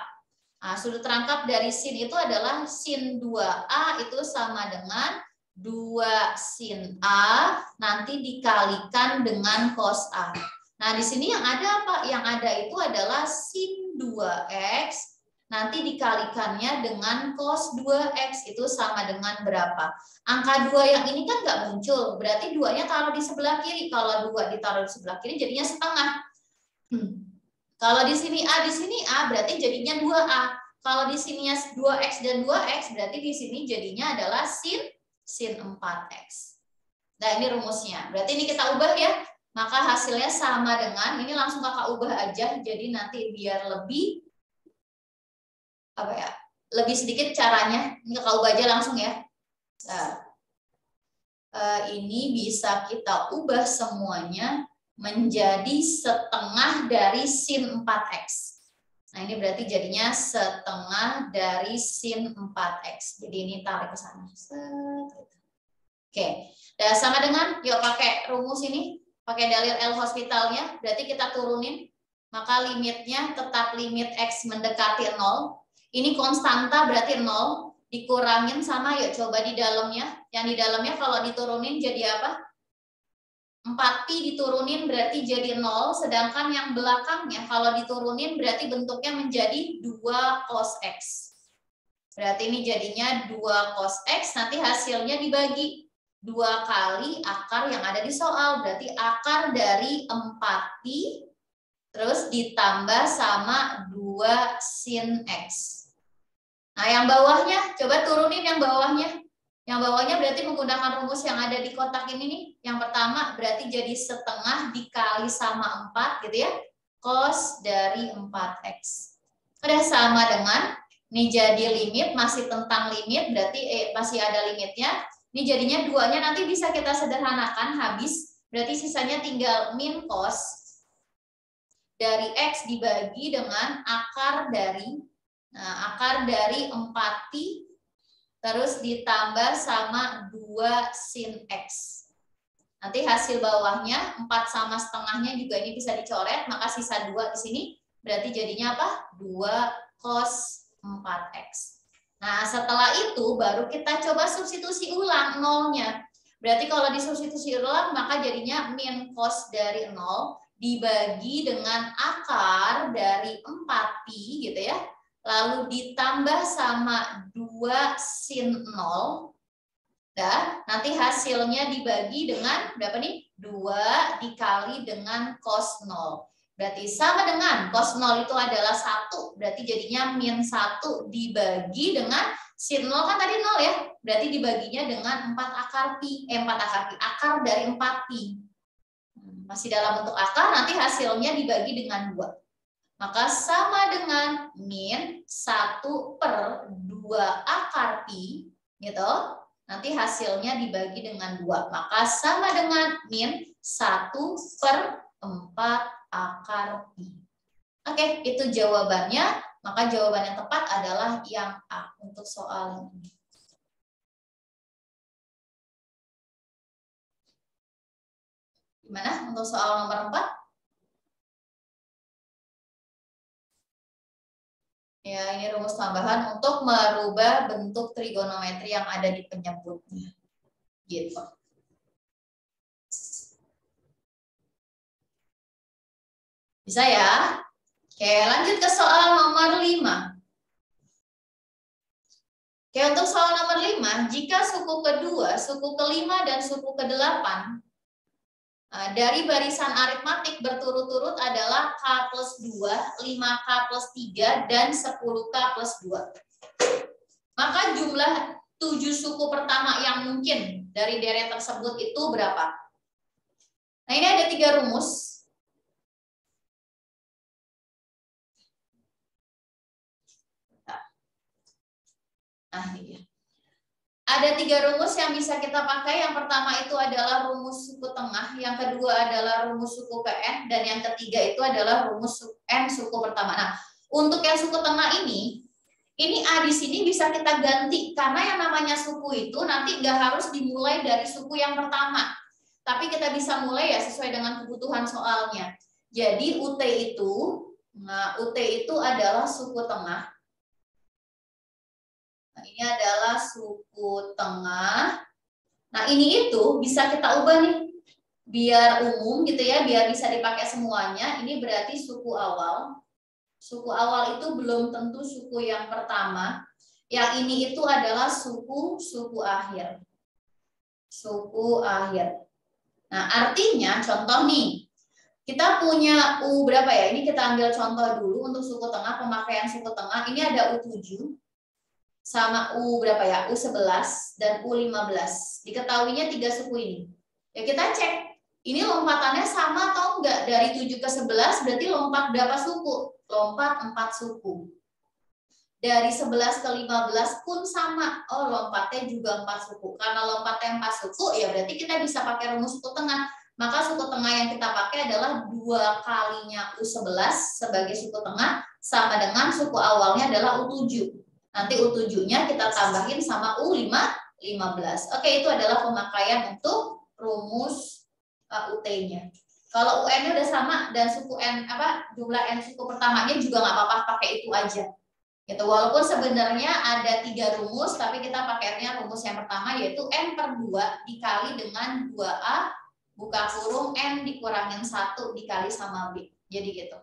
Nah, sudut rangkap dari sin itu adalah sin 2A itu sama dengan 2 sin A nanti dikalikan dengan cos A. Nah, di sini yang ada apa? Yang ada itu adalah sin 2X nanti dikalikannya dengan cos 2X itu sama dengan berapa? Angka 2 yang ini kan nggak muncul, berarti 2-nya taruh di sebelah kiri. Kalau 2 ditaruh di sebelah kiri jadinya setengah. Kalau di sini A, berarti jadinya 2A. Kalau di sininya 2X dan 2X, berarti di sini jadinya adalah sin 4X. Nah, ini rumusnya. Berarti ini kita ubah ya. Maka hasilnya sama dengan, ini langsung kakak ubah aja. Jadi nanti biar lebih, lebih sedikit caranya. Ini kakak ubah aja langsung ya. Nah, ini bisa kita ubah semuanya menjadi setengah dari sin 4X. Nah, ini berarti jadinya setengah dari sin 4X. Jadi ini tarik ke sana. Oke. Dan sama dengan, yuk pakai rumus ini. Pakai dalil L'Hospitalnya. Berarti kita turunin. Maka limitnya tetap limit X mendekati 0. Ini konstanta berarti 0. Dikurangin sama, yuk coba di dalamnya. Yang di dalamnya kalau diturunin jadi apa? 4Pi diturunin berarti jadi 0, sedangkan yang belakangnya kalau diturunin berarti bentuknya menjadi 2 cos X. Berarti ini jadinya 2 cos X, nanti hasilnya dibagi 2 kali akar yang ada di soal. Berarti akar dari 4Pi, terus ditambah sama 2 sin X. Nah, yang bawahnya, coba turunin yang bawahnya. Yang bawahnya berarti menggunakan rumus yang ada di kotak ini nih. Yang pertama berarti jadi setengah dikali sama 4 gitu ya. Cos dari 4X. Udah sama dengan, ini jadi limit, masih tentang limit, berarti masih ada limitnya. Ini jadinya 2-nya nanti bisa kita sederhanakan, habis. Berarti sisanya tinggal min cos dari X dibagi dengan akar dari, akar dari 4Pi terus ditambah sama 2 sin X. Nanti hasil bawahnya 4 sama setengahnya juga ini bisa dicoret, maka sisa 2 di sini berarti jadinya apa? 2 cos 4X. Nah, setelah itu baru kita coba substitusi ulang nolnya. Berarti kalau disubstitusi ulang maka jadinya min cos dari 0 dibagi dengan akar dari 4Pi gitu ya. Lalu ditambah sama 2 sin 0. Dan nanti hasilnya dibagi dengan berapa nih? 2 dikali dengan cos 0. Berarti sama dengan cos 0 itu adalah 1. Berarti jadinya min 1 dibagi dengan sin 0 kan tadi 0 ya. Berarti dibaginya dengan 4 akar pi. 4 akar pi. Akar dari 4 pi. Masih dalam bentuk akar, nanti hasilnya dibagi dengan 2. Maka sama dengan min 1/2 akar pi, gitu. Nanti hasilnya dibagi dengan 2. Maka sama dengan min 1/4 akar pi. Oke, itu jawabannya. Maka jawaban yang tepat adalah yang A untuk soal ini. Gimana untuk soal nomor 4? Ya, ini rumus tambahan untuk merubah bentuk trigonometri yang ada di penyebutnya. Gitu. Bisa ya? Oke, lanjut ke soal nomor 5. Oke, untuk soal nomor 5, jika suku kedua, suku kelima, dan suku ke-8 Dari barisan aritmatik berturut-turut adalah K plus 2, 5K plus 3, dan 10K plus 2. Maka jumlah 7 suku pertama yang mungkin dari deret tersebut itu berapa? Nah, ini ada 3 rumus. Nah, ini dia. Ada 3 rumus yang bisa kita pakai. Yang pertama itu adalah rumus suku tengah, yang kedua adalah rumus suku PN, dan yang ketiga itu adalah rumus N suku pertama. Nah, untuk yang suku tengah ini A di sini bisa kita ganti, karena yang namanya suku itu nanti nggak harus dimulai dari suku yang pertama, tapi kita bisa mulai ya sesuai dengan kebutuhan soalnya. Jadi UT itu adalah suku tengah. Nah, ini adalah suku tengah. Nah, ini itu bisa kita ubah nih, biar umum gitu ya, biar bisa dipakai semuanya. Ini berarti suku awal. Suku awal itu belum tentu suku yang pertama. Yang ini itu adalah suku akhir. Suku akhir. Nah, artinya contoh nih. Kita punya U berapa ya? Ini kita ambil contoh dulu untuk suku tengah, pemakaian suku tengah. Ini ada U7 sama U berapa ya? U11 dan U15. Diketahuinya 3 suku ini. Ya kita cek. Ini lompatannya sama atau enggak? Dari 7 ke 11 berarti lompat berapa suku? Lompat 4 suku. Dari 11 ke 15 pun sama. Oh, lompatnya juga 4 suku. Karena lompatnya 4 suku, ya berarti kita bisa pakai rumus suku tengah. Maka suku tengah yang kita pakai adalah 2 kalinya U11 sebagai suku tengah, sama dengan suku awalnya adalah U7. Nanti U7-nya kita tambahin sama U15. Oke, itu adalah pemakaian untuk rumus UT-nya. Kalau UN-nya udah sama dan suku N jumlah N suku pertamanya juga nggak apa-apa, pakai itu aja. Gitu. Walaupun sebenarnya ada 3 rumus, tapi kita pakainya rumus yang pertama yaitu N per 2 dikali dengan 2A buka kurung N dikurangin 1 dikali sama B. Jadi gitu.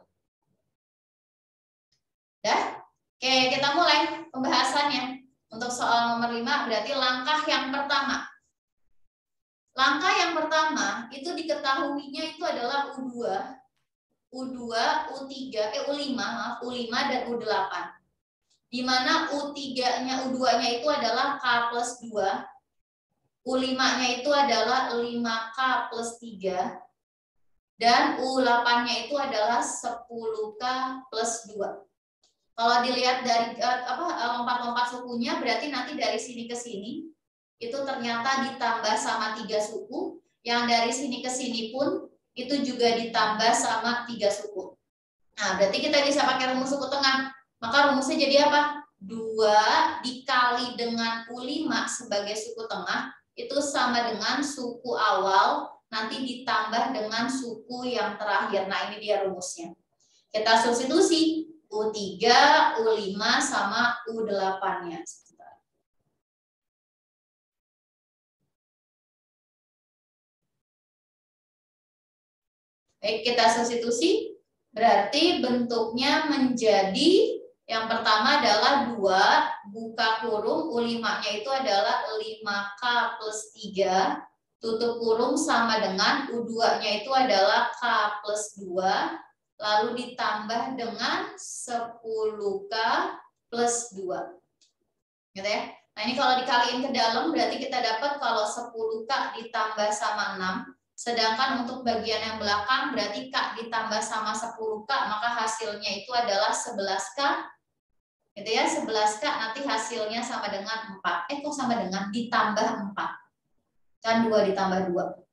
Dah? Oke, kita mulai pembahasannya. Untuk soal nomor 5 berarti langkah yang pertama. Langkah yang pertama itu diketahuinya itu adalah U2, U3, U5 dan U8. Di mana U3-nya, U2-nya itu adalah K plus 2, U5-nya itu adalah 5K plus 3, dan U8-nya itu adalah 10K plus 2. Kalau dilihat dari lompat-lompat sukunya, berarti nanti dari sini ke sini, itu ternyata ditambah sama 3 suku, yang dari sini ke sini pun itu juga ditambah sama 3 suku. Nah, berarti kita bisa pakai rumus suku tengah. Maka rumusnya jadi apa? 2 dikali dengan U5 sebagai suku tengah, itu sama dengan suku awal, nanti ditambah dengan suku yang terakhir. Nah, ini dia rumusnya. Kita substitusi U3, U5, sama U8-nya. Baik, kita substitusi, berarti bentuknya menjadi yang pertama adalah 2 buka kurung U5-nya itu adalah 5K plus 3 tutup kurung sama dengan U2-nya itu adalah K plus 2 lalu ditambah dengan 10K plus 2. Gitu ya. Nah, ini kalau dikaliin ke dalam berarti kita dapat kalau 10K ditambah sama 6. Sedangkan untuk bagian yang belakang berarti K ditambah sama 10K, maka hasilnya itu adalah 11K. Gitu ya, 11K nanti hasilnya sama dengan 4. Kok sama dengan ditambah 4? Kan 2 ditambah 2.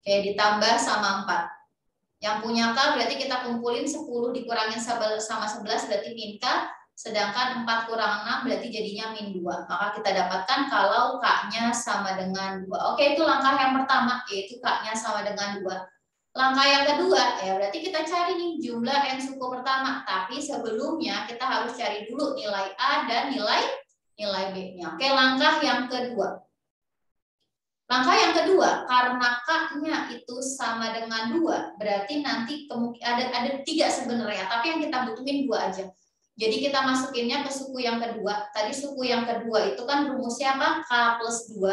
Oke, ditambah sama 4. Yang punya K berarti kita kumpulin 10 dikurangin sama 11 berarti min K. Sedangkan 4 kurang 6 berarti jadinya min 2. Maka kita dapatkan kalau K-nya sama dengan 2. Oke, itu langkah yang pertama, yaitu K-nya sama dengan 2. Langkah yang kedua, ya berarti kita cari nih jumlah N suku pertama. Tapi sebelumnya kita harus cari dulu nilai A dan nilai B-nya. Oke, langkah yang kedua. Langkah yang kedua, karena K-nya itu sama dengan 2, berarti nanti ada 3 sebenarnya, tapi yang kita butuhin 2 aja. Jadi kita masukinnya ke suku yang kedua. Tadi suku yang kedua itu kan rumusnya apa? K plus 2.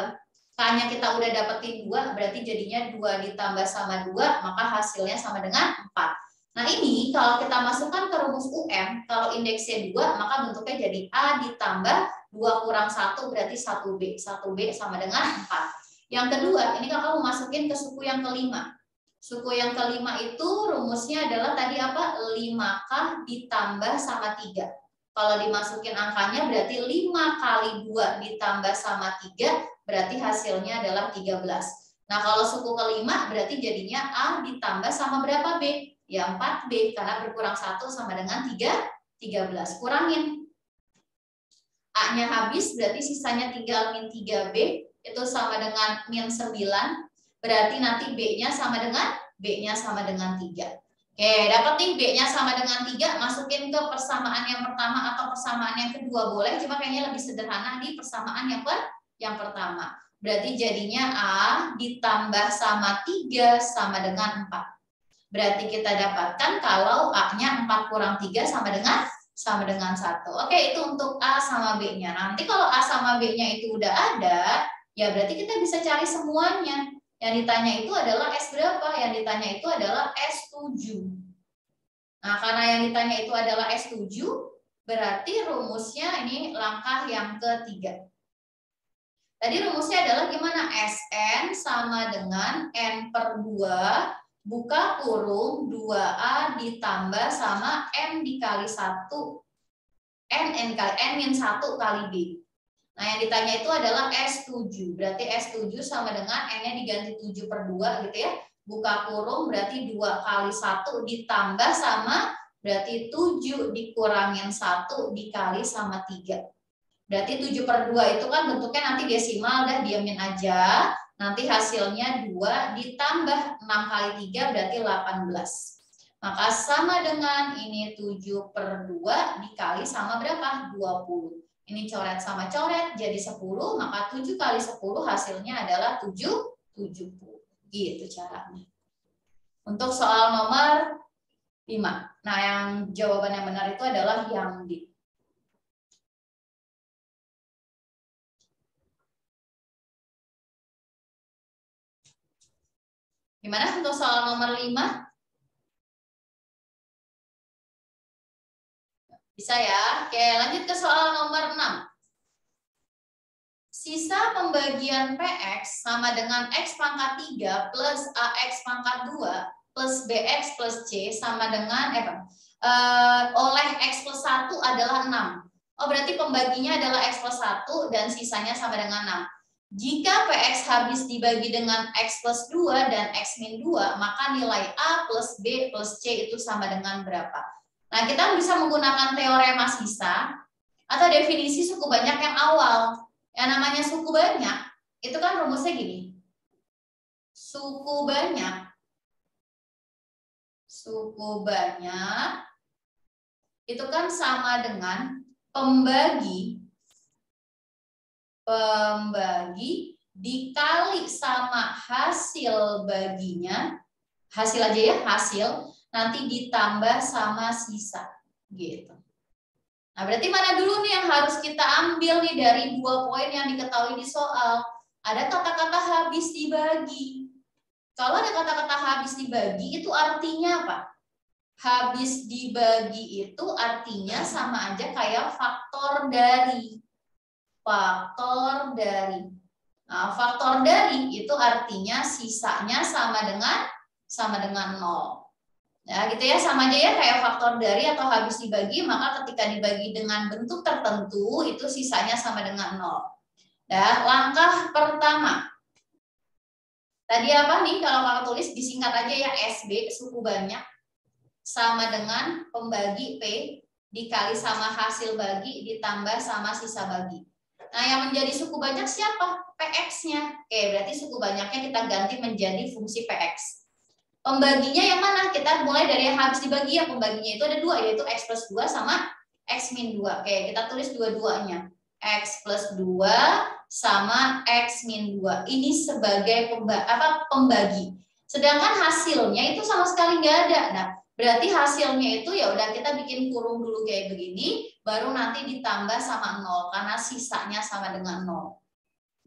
K-nya kita udah dapetin 2, berarti jadinya 2 ditambah sama 2, maka hasilnya sama dengan 4. Nah ini kalau kita masukkan ke rumus UM, kalau indeksnya 2, maka bentuknya jadi A ditambah 2 kurang 1, berarti 1B. 1B sama dengan 4. Yang kedua, ini kakak mau masukin ke suku yang kelima. Suku yang kelima itu rumusnya adalah tadi apa? 5K ditambah sama 3. Kalau dimasukin angkanya berarti 5 kali 2 ditambah sama 3, berarti hasilnya adalah 13. Nah kalau suku kelima berarti jadinya A ditambah sama berapa B? Ya 4B, karena berkurang 1 sama dengan 13. Kurangin. A-nya habis berarti sisanya tinggal min 3B, itu sama dengan min 9. Berarti nanti B-nya sama dengan 3. Oke, dapat nih B-nya sama dengan 3, masukin ke persamaan yang pertama atau persamaan yang kedua boleh, cuma kayaknya lebih sederhana di persamaan yang pertama. Berarti jadinya A ditambah sama 3 sama dengan 4. Berarti kita dapatkan kalau A-nya 4 kurang 3 sama dengan 1. Oke, itu untuk A sama B-nya. Nanti kalau A sama B-nya itu udah ada, ya berarti kita bisa cari semuanya. Yang ditanya itu adalah S berapa? Yang ditanya itu adalah S7. Nah, karena yang ditanya itu adalah S7, berarti rumusnya ini langkah yang ketiga. Tadi rumusnya adalah gimana? Sn sama dengan N per 2, buka kurung 2A ditambah sama N dikali 1, N min 1 kali B. Nah, yang ditanya itu adalah S7. Berarti S7 sama dengan N-nya diganti 7 per 2 gitu ya. Buka kurung berarti 2 kali 1 ditambah sama berarti 7 dikurangin 1 dikali sama 3. Berarti 7 per 2 itu kan bentuknya nanti desimal, udah diamin aja. Nanti hasilnya 2 ditambah 6 kali 3 berarti 18. Maka sama dengan ini 7 per 2 dikali sama berapa? 20. Ini coret sama coret jadi 10, maka 7 kali 10 hasilnya adalah 70. Gitu caranya. Untuk soal nomor 5. Nah, yang jawaban yang benar itu adalah yang D. Gimana untuk soal nomor 5? Bisa ya? Oke, lanjut ke soal nomor 6. Sisa pembagian PX sama dengan X pangkat 3 plus AX pangkat 2 plus BX plus C sama dengan oleh X plus 1 adalah 6. Oh, berarti pembaginya adalah X plus 1 dan sisanya sama dengan 6. Jika PX habis dibagi dengan X plus 2 dan X min 2, maka nilai A plus B plus C itu sama dengan berapa? Nah, kita bisa menggunakan teorema sisa atau definisi suku banyak yang awal. Yang namanya suku banyak, itu kan rumusnya gini. Suku banyak itu kan sama dengan pembagi dikali sama hasil baginya. Hasil aja ya, hasil. Nanti ditambah sama sisa gitu. Nah, berarti mana dulu nih yang harus kita ambil nih dari 2 poin yang diketahui di soal? Ada kata-kata habis dibagi. Kalau ada kata-kata habis dibagi itu artinya apa? Habis dibagi itu artinya sama aja kayak faktor dari. Faktor dari. Nah, faktor dari itu artinya sisanya sama dengan 0. Ya, gitu ya, sama aja ya kayak faktor dari atau habis dibagi, maka ketika dibagi dengan bentuk tertentu itu sisanya sama dengan 0. Dan langkah pertama. Tadi apa nih kalau kakak tulis disingkat aja ya, SB suku banyak sama dengan pembagi P dikali sama hasil bagi ditambah sama sisa bagi. Nah, yang menjadi suku banyak siapa? PX-nya. Oke, berarti suku banyaknya kita ganti menjadi fungsi PX. Pembaginya yang mana? Kita mulai dari yang habis dibagi ya. Pembaginya itu ada 2, yaitu X plus 2 sama X min 2. Oke, kita tulis dua-duanya. X plus 2 sama X min 2. Ini sebagai pembagi. Sedangkan hasilnya itu sama sekali nggak ada. Nah, Berarti hasilnya itu ya udah kita bikin kurung dulu kayak begini, baru nanti ditambah sama 0 karena sisanya sama dengan 0.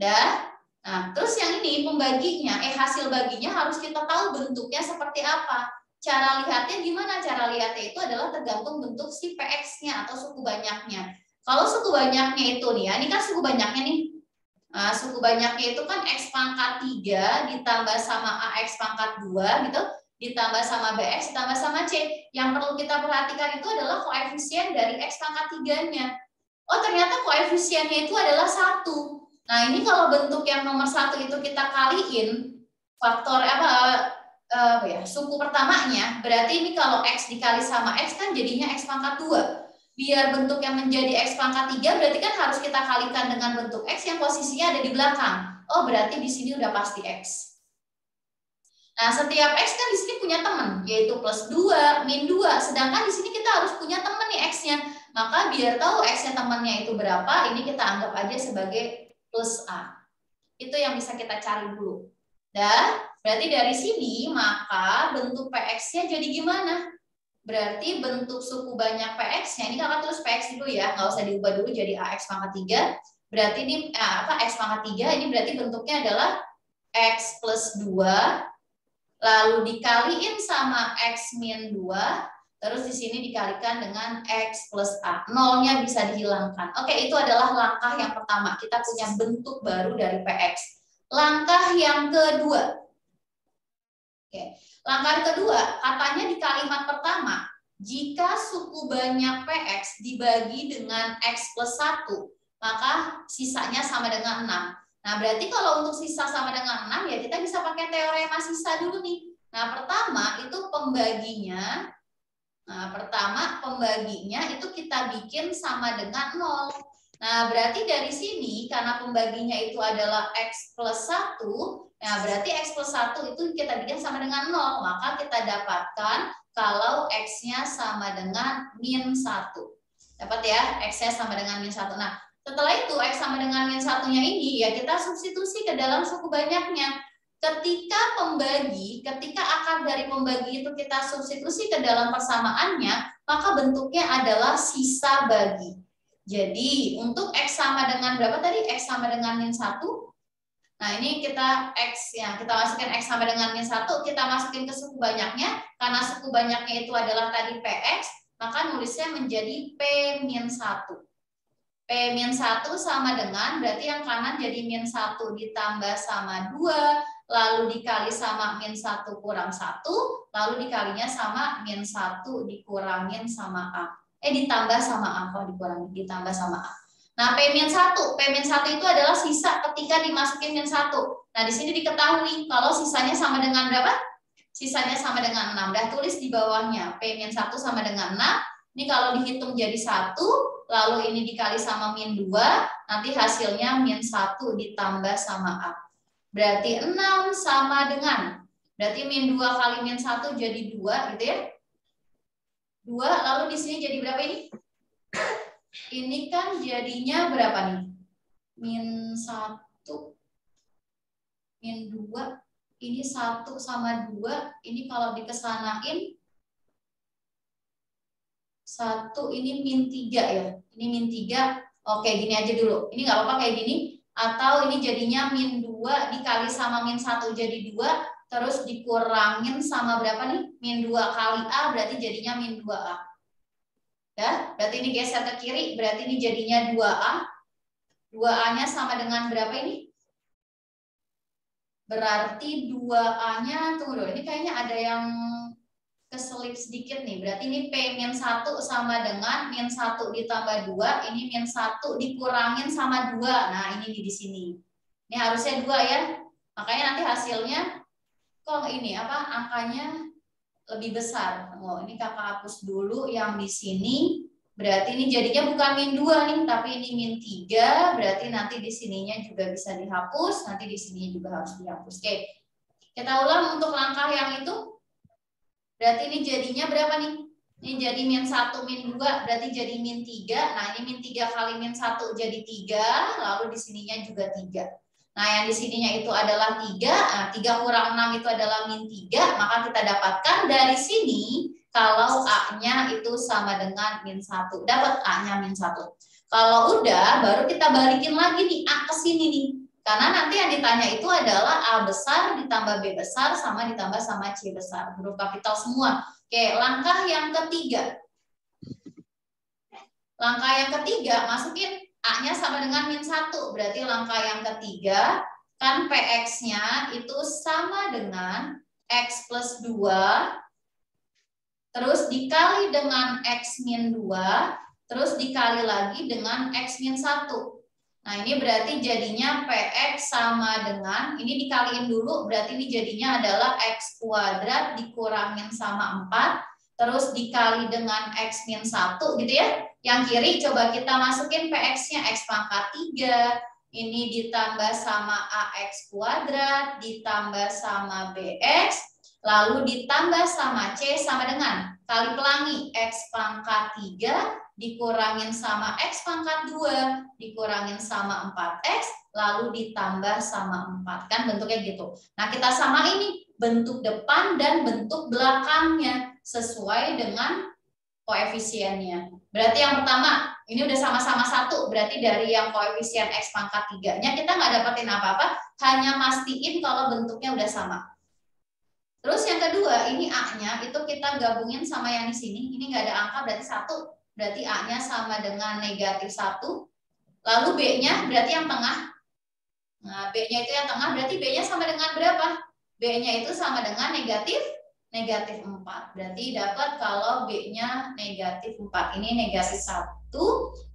Dah. Nah, terus yang ini pembaginya, hasil baginya harus kita tahu bentuknya seperti apa. Cara lihatnya gimana? Cara lihatnya itu adalah tergantung bentuk si PX-nya atau suku banyaknya. Kalau suku banyaknya itu nih ya, ini kan suku banyaknya nih. Nah, suku banyaknya itu kan X pangkat 3 ditambah sama AX pangkat 2 gitu, ditambah sama BX ditambah sama C. Yang perlu kita perhatikan itu adalah koefisien dari X pangkat 3-nya. Oh, ternyata koefisiennya itu adalah 1. Nah, ini kalau bentuk yang nomor 1 itu kita kaliin faktor suku pertamanya, berarti ini kalau X dikali sama X kan jadinya X pangkat 2. Biar bentuk yang menjadi X pangkat 3 berarti kan harus kita kalikan dengan bentuk X yang posisinya ada di belakang. Oh, berarti di sini udah pasti X. Nah, setiap X kan di sini punya teman, yaitu plus 2, min 2. Sedangkan di sini kita harus punya teman nih X-nya. Maka biar tahu X-nya temannya itu berapa, ini kita anggap aja sebagai plus A. Itu yang bisa kita cari dulu. Dan berarti dari sini maka bentuk PX-nya jadi gimana? Berarti bentuk suku banyak PX-nya, ini kakak tulis PX dulu ya, nggak usah diubah dulu jadi AX pangkat 3. Berarti ini X pangkat 3, ini berarti bentuknya adalah X plus 2, lalu dikaliin sama X min 2, terus di sini dikalikan dengan X plus A. Nolnya bisa dihilangkan. Oke, itu adalah langkah yang pertama. Kita punya bentuk baru dari PX. Langkah yang kedua. Oke. Langkah kedua, katanya di kalimat pertama, jika suku banyak PX dibagi dengan X plus 1, maka sisanya sama dengan 6. Nah, berarti kalau untuk sisa sama dengan 6, ya kita bisa pakai teorema sisa dulu nih. Nah, pertama itu pembaginya. Nah, pertama pembaginya itu kita bikin sama dengan 0. Nah, berarti dari sini karena pembaginya itu adalah X plus 1, nah berarti X plus 1 itu kita bikin sama dengan 0. Maka kita dapatkan kalau X-nya sama dengan min 1. Dapat ya, X-nya sama dengan min 1. Nah, setelah itu X sama dengan min 1-nya ini, ya kita substitusi ke dalam suku banyaknya. Ketika akar dari pembagi itu kita substitusi ke dalam persamaannya, maka bentuknya adalah sisa bagi. Jadi untuk X sama dengan berapa tadi? X sama dengan min 1. Nah ini kita X ya, kita masukkan X sama dengan min 1, kita masukin ke suku banyaknya. Karena suku banyaknya itu adalah tadi PX, maka nulisnya menjadi P min 1. P min 1 sama dengan, berarti yang kanan jadi min 1 ditambah sama 2, lalu dikali sama min 1 kurang 1, lalu dikalinya sama min 1 dikurangin sama A. Ditambah sama A, kalau dikurangi, ditambah sama A. Nah, P-1 itu adalah sisa ketika dimasukin min 1. Nah, di sini diketahui kalau sisanya sama dengan berapa? Sisanya sama dengan 6. Dah tulis di bawahnya, P-1 sama dengan 6. Ini kalau dihitung jadi 1, lalu ini dikali sama min 2, nanti hasilnya min 1 ditambah sama A. Berarti 6 sama dengan, berarti min 2 kali min 1 jadi 2 gitu ya. 2, lalu di sini jadi berapa ini? Ini kan jadinya berapa nih? Min 1, min 2, ini 1 sama 2, ini kalau dikesanain, 1, ini min 3 ya. Ini min 3, oke gini aja dulu. Ini nggak apa-apa kayak gini. Atau ini jadinya min 2 dikali sama min 1 jadi 2, terus dikurangin sama berapa nih? Min 2 kali A, berarti jadinya min 2A. Ya, berarti ini geser ke kiri, berarti ini jadinya 2A. 2A-nya sama dengan berapa ini? Berarti 2A-nya, tunggu dulu, ini kayaknya ada yang keselip sedikit nih. Berarti ini P-1 sama dengan min 1 ditambah 2, ini min 1 dikurangin sama 2. Nah, ini di sini. Ini harusnya 2 ya. Makanya nanti hasilnya kok ini angkanya lebih besar. Oh, ini kakak hapus dulu yang di sini. Berarti ini jadinya bukan min 2 nih, tapi ini min 3. Berarti nanti di sininya juga bisa dihapus, nanti di sini juga harus dihapus. Oke. Kita ulang untuk langkah yang itu. Berarti ini jadinya berapa nih? Ini jadi min 1 min 2, berarti jadi min 3. Nah, ini min 3 kali min 1 jadi 3, lalu di sininya juga 3. Nah, yang di sininya itu adalah 3. Nah, 3 kurang 6 itu adalah min 3, maka kita dapatkan dari sini kalau A-nya itu sama dengan min 1. Dapat A-nya min 1. Kalau udah, baru kita balikin lagi nih A ke sini nih. Karena nanti yang ditanya itu adalah A besar ditambah B besar sama ditambah sama C besar. Huruf kapital semua. Oke, langkah yang ketiga. Langkah yang ketiga, masukin A-nya sama dengan min 1. Berarti langkah yang ketiga, kan PX-nya itu sama dengan X plus 2, terus dikali dengan X min 2, terus dikali lagi dengan X min 1. Nah, ini berarti jadinya PX sama dengan, ini dikaliin dulu, berarti ini jadinya adalah X kuadrat dikurangin sama 4, terus dikali dengan X min 1 gitu ya. Yang kiri coba kita masukin PX-nya X pangkat 3, ini ditambah sama AX kuadrat, ditambah sama BX, lalu ditambah sama C sama dengan kali pelangi X pangkat 3 dikurangin sama X pangkat 2 dikurangin sama 4X lalu ditambah sama 4. Kan bentuknya gitu. Nah, kita samain nih bentuk depan dan bentuk belakangnya sesuai dengan koefisiennya. Berarti yang pertama, ini udah sama-sama 1, berarti dari yang koefisien X pangkat 3-nya kita nggak dapetin apa-apa, hanya mastiin kalau bentuknya udah sama. Terus yang kedua, ini A-nya itu kita gabungin sama yang di sini. Ini nggak ada angka, berarti 1. Berarti A-nya sama dengan negatif 1. Lalu B-nya berarti yang tengah. Nah, B-nya itu yang tengah, berarti B-nya sama dengan berapa? B-nya itu sama dengan negatif 4. Berarti dapat kalau B-nya negatif 4. Ini negatif 1.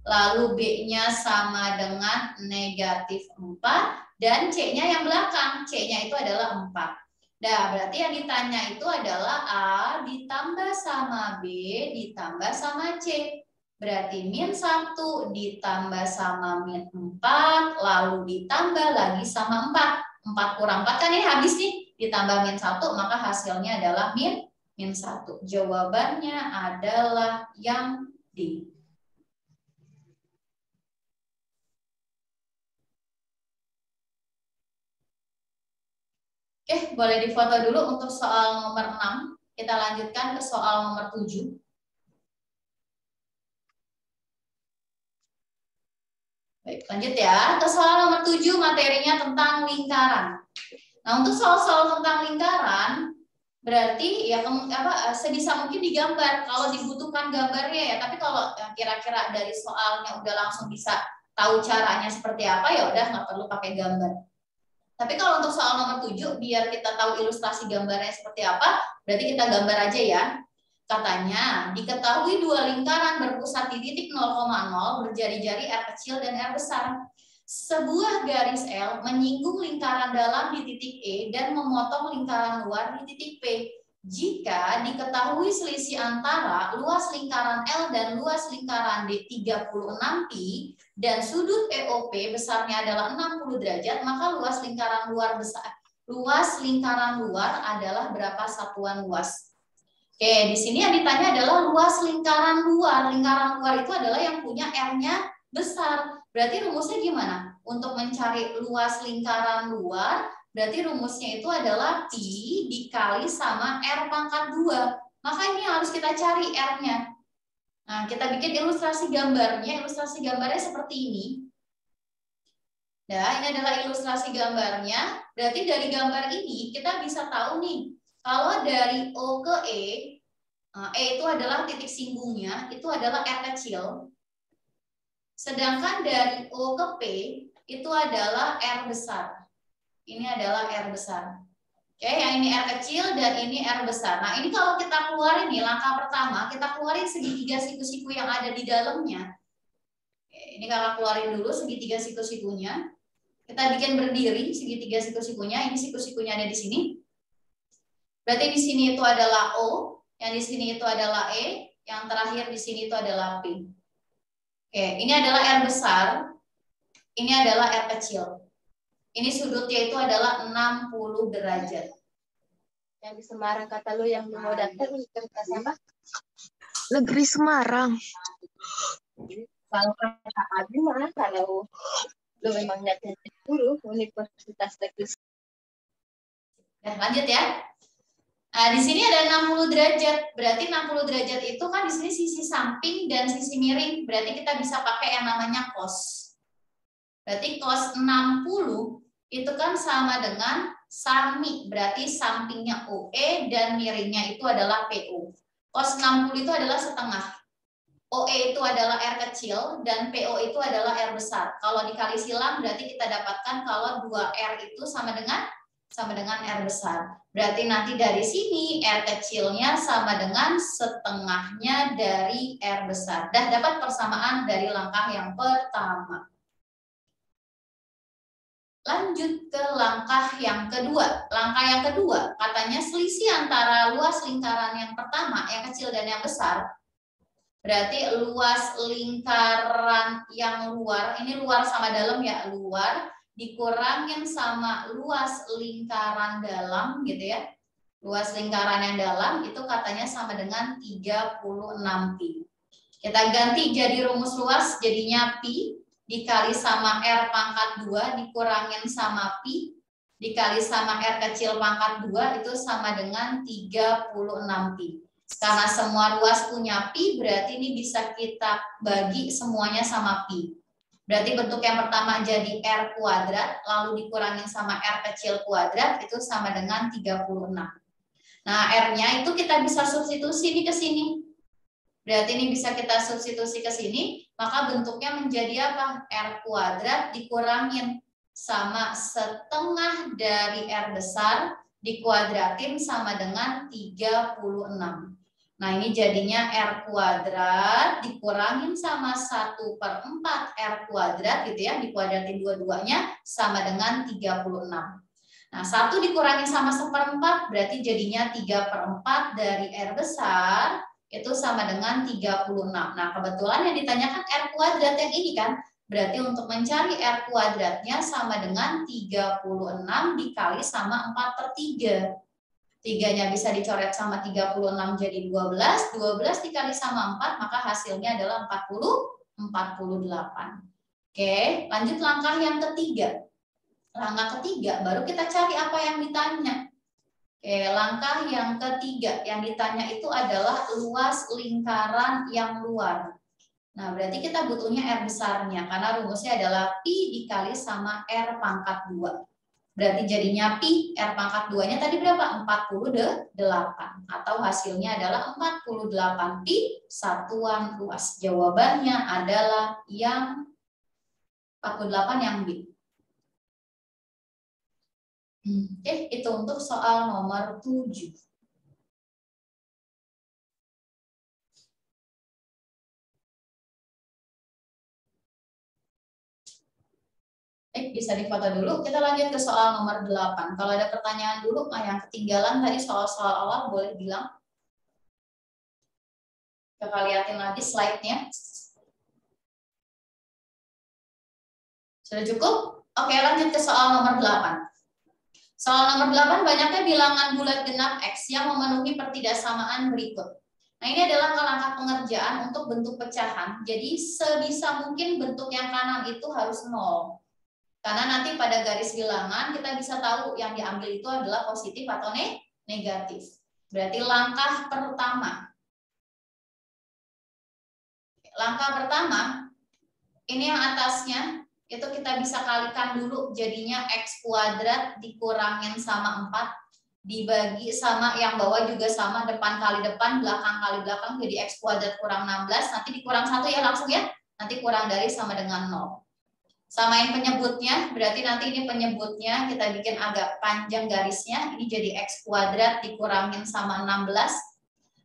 Lalu B-nya sama dengan negatif 4. Dan C-nya yang belakang. C-nya itu adalah 4. Nah, berarti yang ditanya itu adalah A ditambah sama B ditambah sama C. Berarti min 1 ditambah sama min 4, lalu ditambah lagi sama 4. 4 kurang 4 kan ini habis nih, ditambah min 1, maka hasilnya adalah min 1. Jawabannya adalah yang D. Oke, boleh difoto dulu untuk soal nomor 6. Kita lanjutkan ke soal nomor 7. Baik, lanjut ya. Ke soal nomor 7, materinya tentang lingkaran. Nah, untuk soal-soal tentang lingkaran, berarti ya sebisa mungkin digambar kalau dibutuhkan gambarnya ya. Tapi kalau kira-kira dari soalnya udah langsung bisa tahu caranya seperti apa, ya udah nggak perlu pakai gambar. Tapi kalau untuk soal nomor 7, biar kita tahu ilustrasi gambarnya seperti apa, berarti kita gambar aja ya. Katanya, diketahui dua lingkaran berpusat di titik 0,0 berjari-jari R kecil dan R besar. Sebuah garis L menyinggung lingkaran dalam di titik E dan memotong lingkaran luar di titik P. Jika diketahui selisih antara luas lingkaran L dan luas lingkaran D 36 pi dan sudut EOP besarnya adalah 60 derajat, maka luas lingkaran luar adalah berapa satuan luas? Oke, di sini yang ditanya adalah luas lingkaran luar. Lingkaran luar itu adalah yang punya R-nya besar. Berarti rumusnya gimana? Untuk mencari luas lingkaran luar, berarti rumusnya itu adalah Pi dikali sama R pangkat 2. Maka ini harus kita cari R-nya. Nah, kita bikin ilustrasi gambarnya. Ilustrasi gambarnya seperti ini. Nah, ini adalah ilustrasi gambarnya. Berarti dari gambar ini kita bisa tahu nih, kalau dari O ke E itu adalah titik singgungnya, itu adalah R kecil. Sedangkan dari O ke P itu adalah R besar. Ini adalah R besar. Oke, yang ini R kecil dan ini R besar. Nah, ini kalau kita keluarin nih, langkah pertama, kita keluarin segitiga siku-siku yang ada di dalamnya. Oke, ini kakak keluarin dulu segitiga siku-sikunya. Kita bikin berdiri segitiga siku-sikunya. Ini siku-sikunya ada di sini. Berarti di sini itu adalah O, yang di sini itu adalah E, yang terakhir di sini itu adalah P. Oke, ini adalah R besar, ini adalah R kecil. Ini sudutnya itu adalah 60 derajat. Yang di Semarang kata lu yang mau daftar universitas apa? Negeri Semarang. Kalau kata Abi mah kalau lu memang niatnya dulu Universitas Negeri. Nah, lanjut ya. Nah, di sini ada 60 derajat. Berarti 60 derajat itu kan di sini sisi samping dan sisi miring. Berarti kita bisa pakai yang namanya cos. Berarti cos 60 itu kan sama dengan sami. Berarti sampingnya OE dan miringnya itu adalah PO. Cos 60 itu adalah setengah. OE itu adalah R kecil dan PO itu adalah R besar. Kalau dikali silang berarti kita dapatkan kalau 2R itu sama dengan R besar. Berarti nanti dari sini R kecilnya sama dengan setengahnya dari R besar. Dah dapat persamaan dari langkah yang pertama. Lanjut ke langkah yang kedua. Langkah yang kedua katanya selisih antara luas lingkaran yang pertama, yang kecil dan yang besar. Berarti luas lingkaran yang luar, ini luar sama dalam ya, luar dikurangin sama luas lingkaran dalam gitu ya. Luas lingkaran yang dalam itu katanya sama dengan 36 pi. Kita ganti jadi rumus luas, jadinya pi dikali sama R pangkat 2 dikurangin sama pi dikali sama R kecil pangkat 2 itu sama dengan 36 pi. Karena semua luas punya pi, berarti ini bisa kita bagi semuanya sama pi. Berarti bentuk yang pertama jadi R kuadrat, lalu dikurangin sama R kecil kuadrat, itu sama dengan 36. Nah, R-nya itu kita bisa substitusi nih ke sini. Berarti ini bisa kita substitusi ke sini, maka bentuknya menjadi apa? R kuadrat dikurangin sama setengah dari R besar, dikuadratin sama dengan 36. Nah, ini jadinya R kuadrat dikurangin sama 1/4 R kuadrat gitu ya, dikuadratin dua-duanya sama dengan 36. Nah, 1 dikurangin sama 1/4 berarti jadinya 3/4 dari R besar itu sama dengan 36. Nah, kebetulan yang ditanyakan R kuadrat yang ini kan, berarti untuk mencari R kuadratnya sama dengan 36 dikali sama 4/3. 3-nya bisa dicoret sama 36 jadi 12, 12 dikali sama 4 maka hasilnya adalah 48. Oke, lanjut langkah yang ketiga. Langkah ketiga baru kita cari apa yang ditanya. Oke, langkah yang ketiga yang ditanya itu adalah luas lingkaran yang luar. Nah, berarti kita butuhnya R besarnya karena rumusnya adalah pi dikali sama R pangkat 2. Berarti jadinya pi R pangkat 2-nya tadi berapa? 48. Atau hasilnya adalah 48 pi satuan luas. Jawabannya adalah yang 48 yang B. Oke, itu untuk soal nomor 7. Bisa difoto dulu. Kita lanjut ke soal nomor 8. Kalau ada pertanyaan dulu, yang ketinggalan tadi soal-soal awal boleh bilang. Kita lihatin lagi slide-nya. Sudah cukup? Oke, lanjut ke soal nomor 8. Soal nomor 8 banyaknya bilangan bulat genap X yang memenuhi pertidaksamaan berikut. Nah, ini adalah langkah pengerjaan untuk bentuk pecahan. Jadi sebisa mungkin bentuk yang kanan itu harus 0. Karena nanti pada garis bilangan kita bisa tahu yang diambil itu adalah positif atau negatif. Berarti langkah pertama. Langkah pertama, ini yang atasnya, itu kita bisa kalikan dulu jadinya X kuadrat dikurangin sama 4. Dibagi sama yang bawah juga sama, depan kali depan, belakang kali belakang, jadi X kuadrat kurang 16. Nanti dikurang 1 ya langsung ya. Nanti kurang dari sama dengan 0. Samain penyebutnya, berarti nanti ini penyebutnya kita bikin agak panjang garisnya. Ini jadi X kuadrat dikurangin sama 16.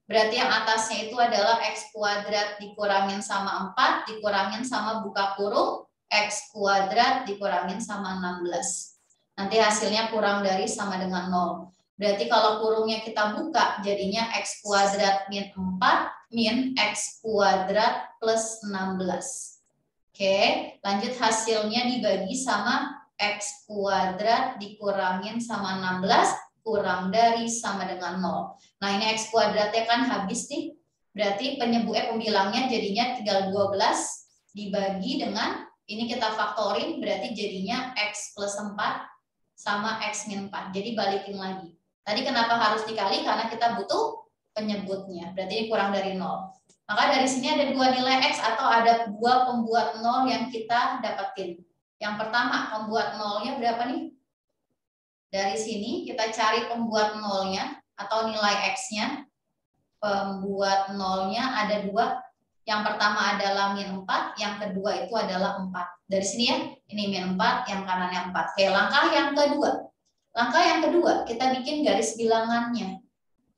Berarti yang atasnya itu adalah X kuadrat dikurangin sama 4, dikurangin sama buka kurung, X kuadrat dikurangin sama 16. Nanti hasilnya kurang dari sama dengan 0. Berarti kalau kurungnya kita buka, jadinya X kuadrat min 4 min X kuadrat plus 16. Oke, lanjut hasilnya dibagi sama X kuadrat dikurangin sama 16 kurang dari sama dengan 0. Nah, ini X kuadratnya kan habis nih. Berarti pembilangnya jadinya tinggal 12 dibagi dengan, ini kita faktorin berarti jadinya X plus 4 sama X min 4. Jadi balikin lagi. Tadi kenapa harus dikali? Karena kita butuh penyebutnya. Berarti ini kurang dari 0. Maka dari sini ada 2 nilai X atau ada 2 pembuat 0 yang kita dapetin. Yang pertama, pembuat 0-nya berapa nih? Dari sini kita cari pembuat 0-nya atau nilai X-nya. Pembuat 0-nya ada 2. Yang pertama adalah min 4, yang kedua itu adalah 4. Dari sini ya, ini min 4, yang kanannya 4. Oke, langkah yang kedua. Langkah yang kedua, kita bikin garis bilangannya.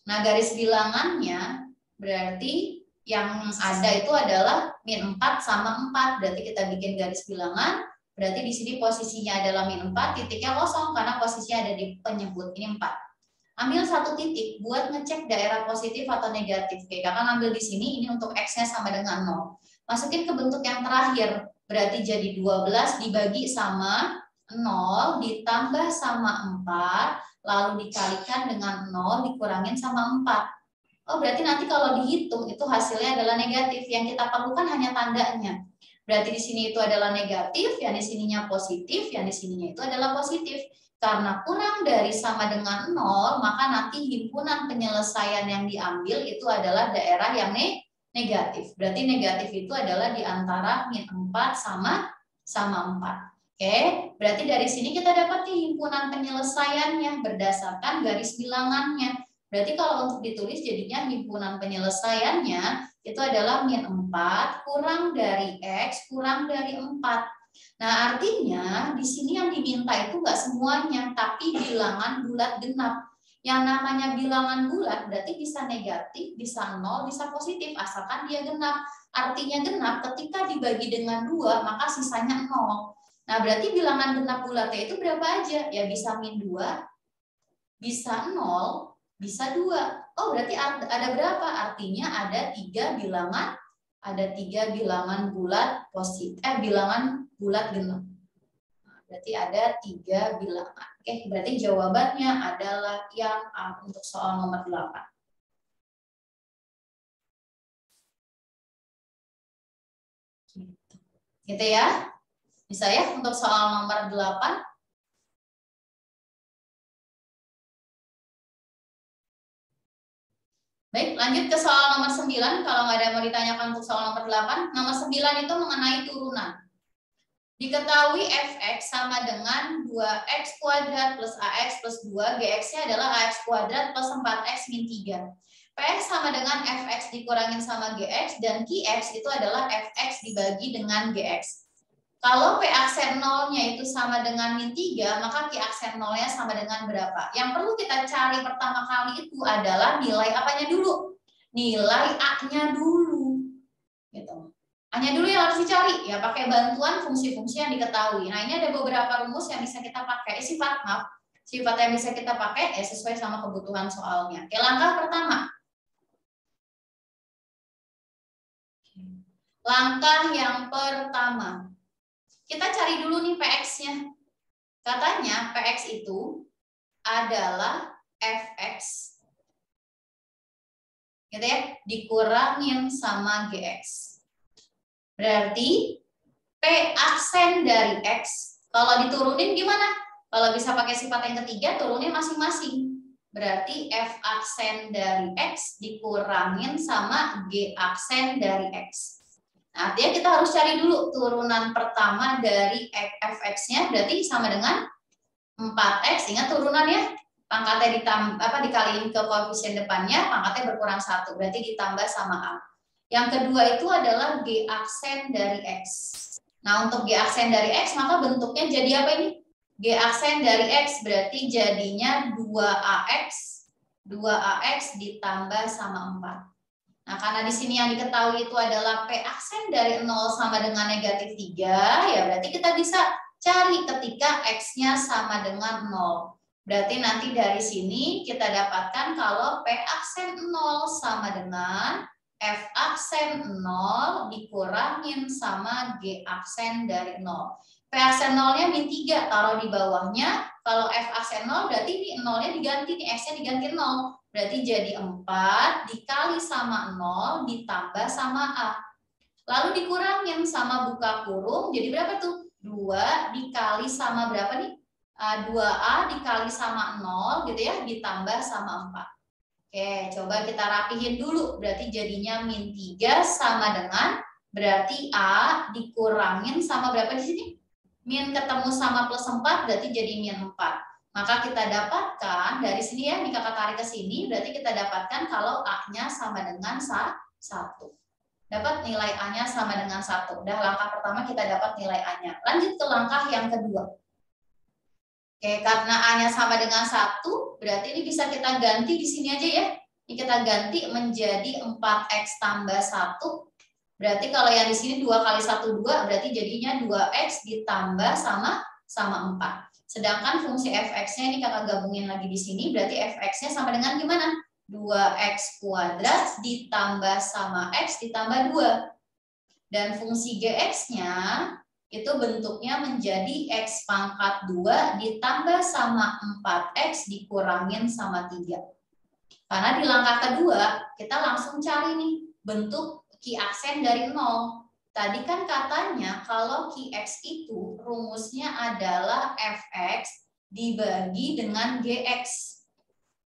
Nah, garis bilangannya berarti yang ada itu adalah min 4 sama 4. Berarti kita bikin garis bilangan. Berarti di sini posisinya adalah min 4, titiknya kosong karena posisinya ada di penyebut. Ini 4. Ambil 1 titik buat ngecek daerah positif atau negatif. Oke, kakak ambil di sini, ini untuk X-nya sama dengan 0. Masukin ke bentuk yang terakhir. Berarti jadi 12 dibagi sama 0 ditambah sama 4, lalu dikalikan dengan 0 dikurangin sama 4. Oh, berarti nanti kalau dihitung itu hasilnya adalah negatif. Yang kita perlukan hanya tandanya. Berarti di sini itu adalah negatif, yang di sininya positif, yang di sininya itu adalah positif. Karena kurang dari sama dengan 0, maka nanti himpunan penyelesaian yang diambil itu adalah daerah yang negatif. Berarti negatif itu adalah di antara min 4 sama 4. Oke, berarti dari sini kita dapat himpunan penyelesaiannya berdasarkan garis bilangannya. Berarti kalau untuk ditulis jadinya himpunan penyelesaiannya itu adalah min 4 kurang dari X kurang dari 4. Nah, artinya di sini yang diminta itu enggak semuanya, tapi bilangan bulat genap. Yang namanya bilangan bulat berarti bisa negatif, bisa 0, bisa positif, asalkan dia genap. Artinya genap ketika dibagi dengan 2, maka sisanya 0. Nah, berarti bilangan genap bulatnya itu berapa aja? Ya bisa min 2, bisa 0, bisa 2. Oh, berarti ada berapa? Artinya ada 3 bilangan bulat positif, bilangan bulat genap. Nah, berarti ada 3 bilangan. Oke, berarti jawabannya adalah yang A untuk soal nomor 8. Gitu ya. Bisa ya untuk soal nomor 8. Baik, lanjut ke soal nomor 9. Kalau nggak ada yang mau ditanyakan untuk soal nomor 8. Nomor 9 itu mengenai turunan. Diketahui fx sama dengan 2x kuadrat plus ax plus 2. Gx-nya adalah ax kuadrat plus 4x min 3. Px sama dengan fx dikurangin sama gx. Dan qx itu adalah fx dibagi dengan gx. Kalau P aksen 0-nya itu sama dengan min 3, maka Q aksen 0-nya sama dengan berapa? Yang perlu kita cari pertama kali itu adalah nilai apanya dulu? Nilai A-nya dulu. Gitu. A-nya dulu yang harus dicari, ya pakai bantuan fungsi-fungsi yang diketahui. Nah, ini ada beberapa rumus yang bisa kita pakai. Sifat yang bisa kita pakai ya sesuai sama kebutuhan soalnya. Oke, langkah pertama. Langkah yang pertama. Kita cari dulu nih Px-nya. Katanya Px itu adalah Fx. Gitu ya, dikurangin sama Gx. Berarti P aksen dari X. Kalau diturunin gimana? Kalau bisa pakai sifat yang ketiga, turunin masing-masing. Berarti F aksen dari X dikurangin sama G aksen dari X. Nah, artinya kita harus cari dulu turunan pertama dari fx-nya, berarti sama dengan 4x. Ingat turunannya, pangkatnya dikaliin ke koefisien depannya, pangkatnya berkurang 1, berarti ditambah sama A. Yang kedua itu adalah G aksen dari X. Nah, untuk G aksen dari X, maka bentuknya jadi apa ini? G aksen dari X berarti jadinya 2AX ditambah sama 4. Nah, karena di sini yang diketahui itu adalah P aksen dari 0 sama dengan negatif 3, ya berarti kita bisa cari ketika X-nya sama dengan 0. Berarti nanti dari sini kita dapatkan kalau P aksen 0 sama dengan F aksen 0 dikurangin sama G aksen dari 0. P aksen 0-nya min 3, taruh di bawahnya. Kalau F aksen 0 berarti ini 0-nya diganti, nih X-nya diganti 0. Berarti jadi 4 dikali sama 0 ditambah sama A. Lalu dikurangin sama buka kurung, jadi berapa tuh? 2 dikali sama berapa nih? 2A dikali sama 0 gitu ya, ditambah sama 4. Oke, coba kita rapihin dulu. Berarti jadinya min 3 sama dengan, berarti A dikurangin sama berapa di sini? Min ketemu sama plus 4, berarti jadi min 4. Maka kita dapatkan dari sini ya, ini kakak tarik ke sini, berarti kita dapatkan kalau A-nya sama dengan 1. Dapat nilai A-nya sama dengan 1. Udah langkah pertama kita dapat nilai A-nya. Lanjut ke langkah yang kedua. Oke, karena A-nya sama dengan 1, berarti ini bisa kita ganti di sini aja ya. Ini kita ganti menjadi 4X tambah 1. Berarti kalau yang di sini 2 kali 1, 2, berarti jadinya 2X ditambah sama 4. Sedangkan fungsi fx-nya ini kakak gabungin lagi di sini, berarti fx-nya sama dengan gimana? 2x kuadrat ditambah sama x ditambah 2. Dan fungsi gx-nya itu bentuknya menjadi x pangkat 2 ditambah sama 4x dikurangin sama 3. Karena di langkah kedua, kita langsung cari nih bentuk Q aksen dari 0. Tadi kan katanya kalau Qx itu rumusnya adalah fx dibagi dengan gx.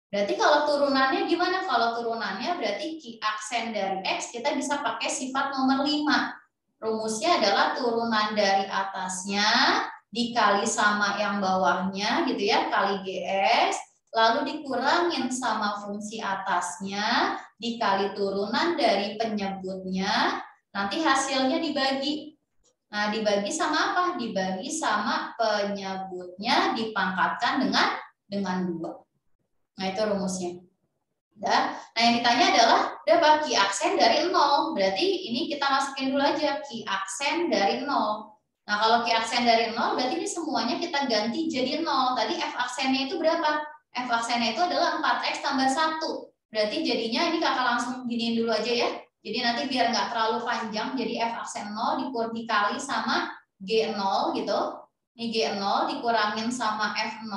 Berarti kalau turunannya gimana? Kalau turunannya berarti Q aksen dari x kita bisa pakai sifat nomor 5. Rumusnya adalah turunan dari atasnya dikali sama yang bawahnya gitu ya, kali gx, lalu dikurangin sama fungsi atasnya dikali turunan dari penyebutnya. Nanti hasilnya dibagi. Nah, dibagi sama apa? Dibagi sama penyebutnya dipangkatkan dengan 2. Nah, itu rumusnya. Nah, yang ditanya adalah berapa Q aksen dari 0. Berarti ini kita masukin dulu aja Q aksen dari 0. Nah, kalau Q aksen dari 0 berarti ini semuanya kita ganti jadi 0. Tadi F aksennya itu berapa? F aksennya itu adalah 4X tambah 1. Berarti jadinya ini kakak langsung giniin dulu aja ya. Jadi nanti biar nggak terlalu panjang, jadi F aksen 0 dikali sama G0 gitu. Ini G0 dikurangin sama F0,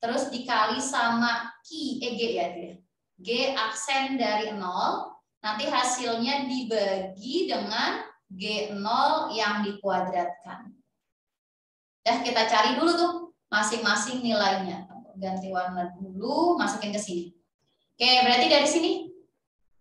terus dikali sama G ya. G aksen dari 0, nanti hasilnya dibagi dengan G0 yang dikuadratkan. Dah kita cari dulu tuh masing-masing nilainya. Ganti warna dulu, masukin ke sini. Oke, berarti dari sini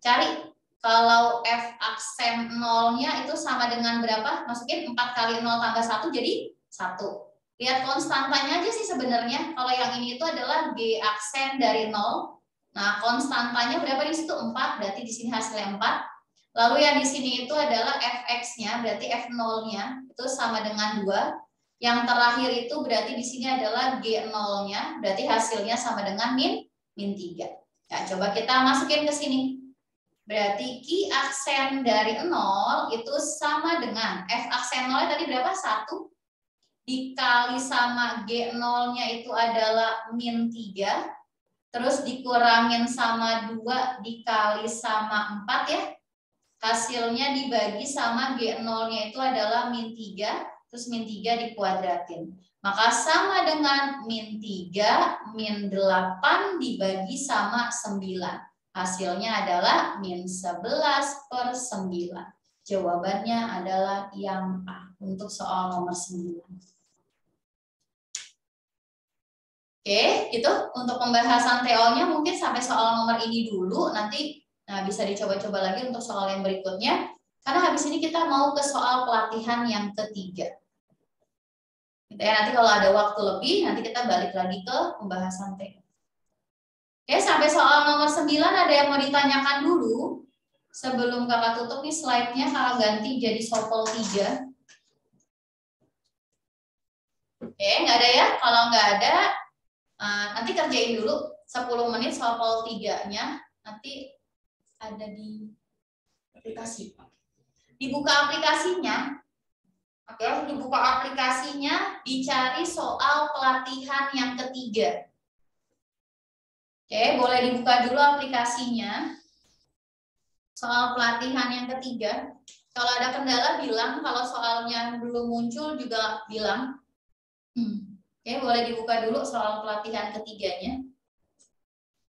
cari. Kalau F aksen 0-nya itu sama dengan berapa? Masukin 4 kali 0 tambah 1 jadi 1. Lihat konstantanya aja sih sebenarnya. Kalau yang ini itu adalah G aksen dari 0. Nah, konstantanya berapa di situ? 4, berarti di sini hasilnya 4. Lalu yang di sini itu adalah Fx-nya, berarti F0-nya itu sama dengan 2. Yang terakhir itu berarti di sini adalah G0-nya, berarti hasilnya sama dengan min 3. Nah, coba kita masukin ke sini. Berarti Q aksen dari 0 itu sama dengan F aksen 0-nya tadi berapa? 1 dikali sama G0-nya itu adalah min 3. Terus dikurangin sama 2 dikali sama 4 ya. Hasilnya dibagi sama G0-nya itu adalah min 3. Terus min 3 dikuadratin. Maka sama dengan min 3, min 8 dibagi sama 9. Hasilnya adalah min 11/9. Jawabannya adalah yang A untuk soal nomor 9. Oke, gitu. Untuk pembahasan TO-nya mungkin sampai soal nomor ini dulu. Nanti bisa dicoba-coba lagi untuk soal yang berikutnya. Karena habis ini kita mau ke soal pelatihan yang ketiga. Gitu ya, nanti kalau ada waktu lebih, nanti kita balik lagi ke pembahasan TO. Oke, sampai soal nomor 9 ada yang mau ditanyakan dulu. Sebelum kakak tutup nih slide-nya, kakak ganti jadi soal 3. Oke, nggak ada ya? Kalau nggak ada, nanti kerjain dulu 10 menit soal 3-nya. Nanti ada di aplikasi. Dibuka aplikasinya. Oke, dibuka aplikasinya, dicari soal pelatihan yang ketiga. Oke, boleh dibuka dulu aplikasinya. Soal pelatihan yang ketiga. Kalau ada kendala bilang, kalau soalnya belum muncul juga bilang. Oke, boleh dibuka dulu soal pelatihan ketiganya.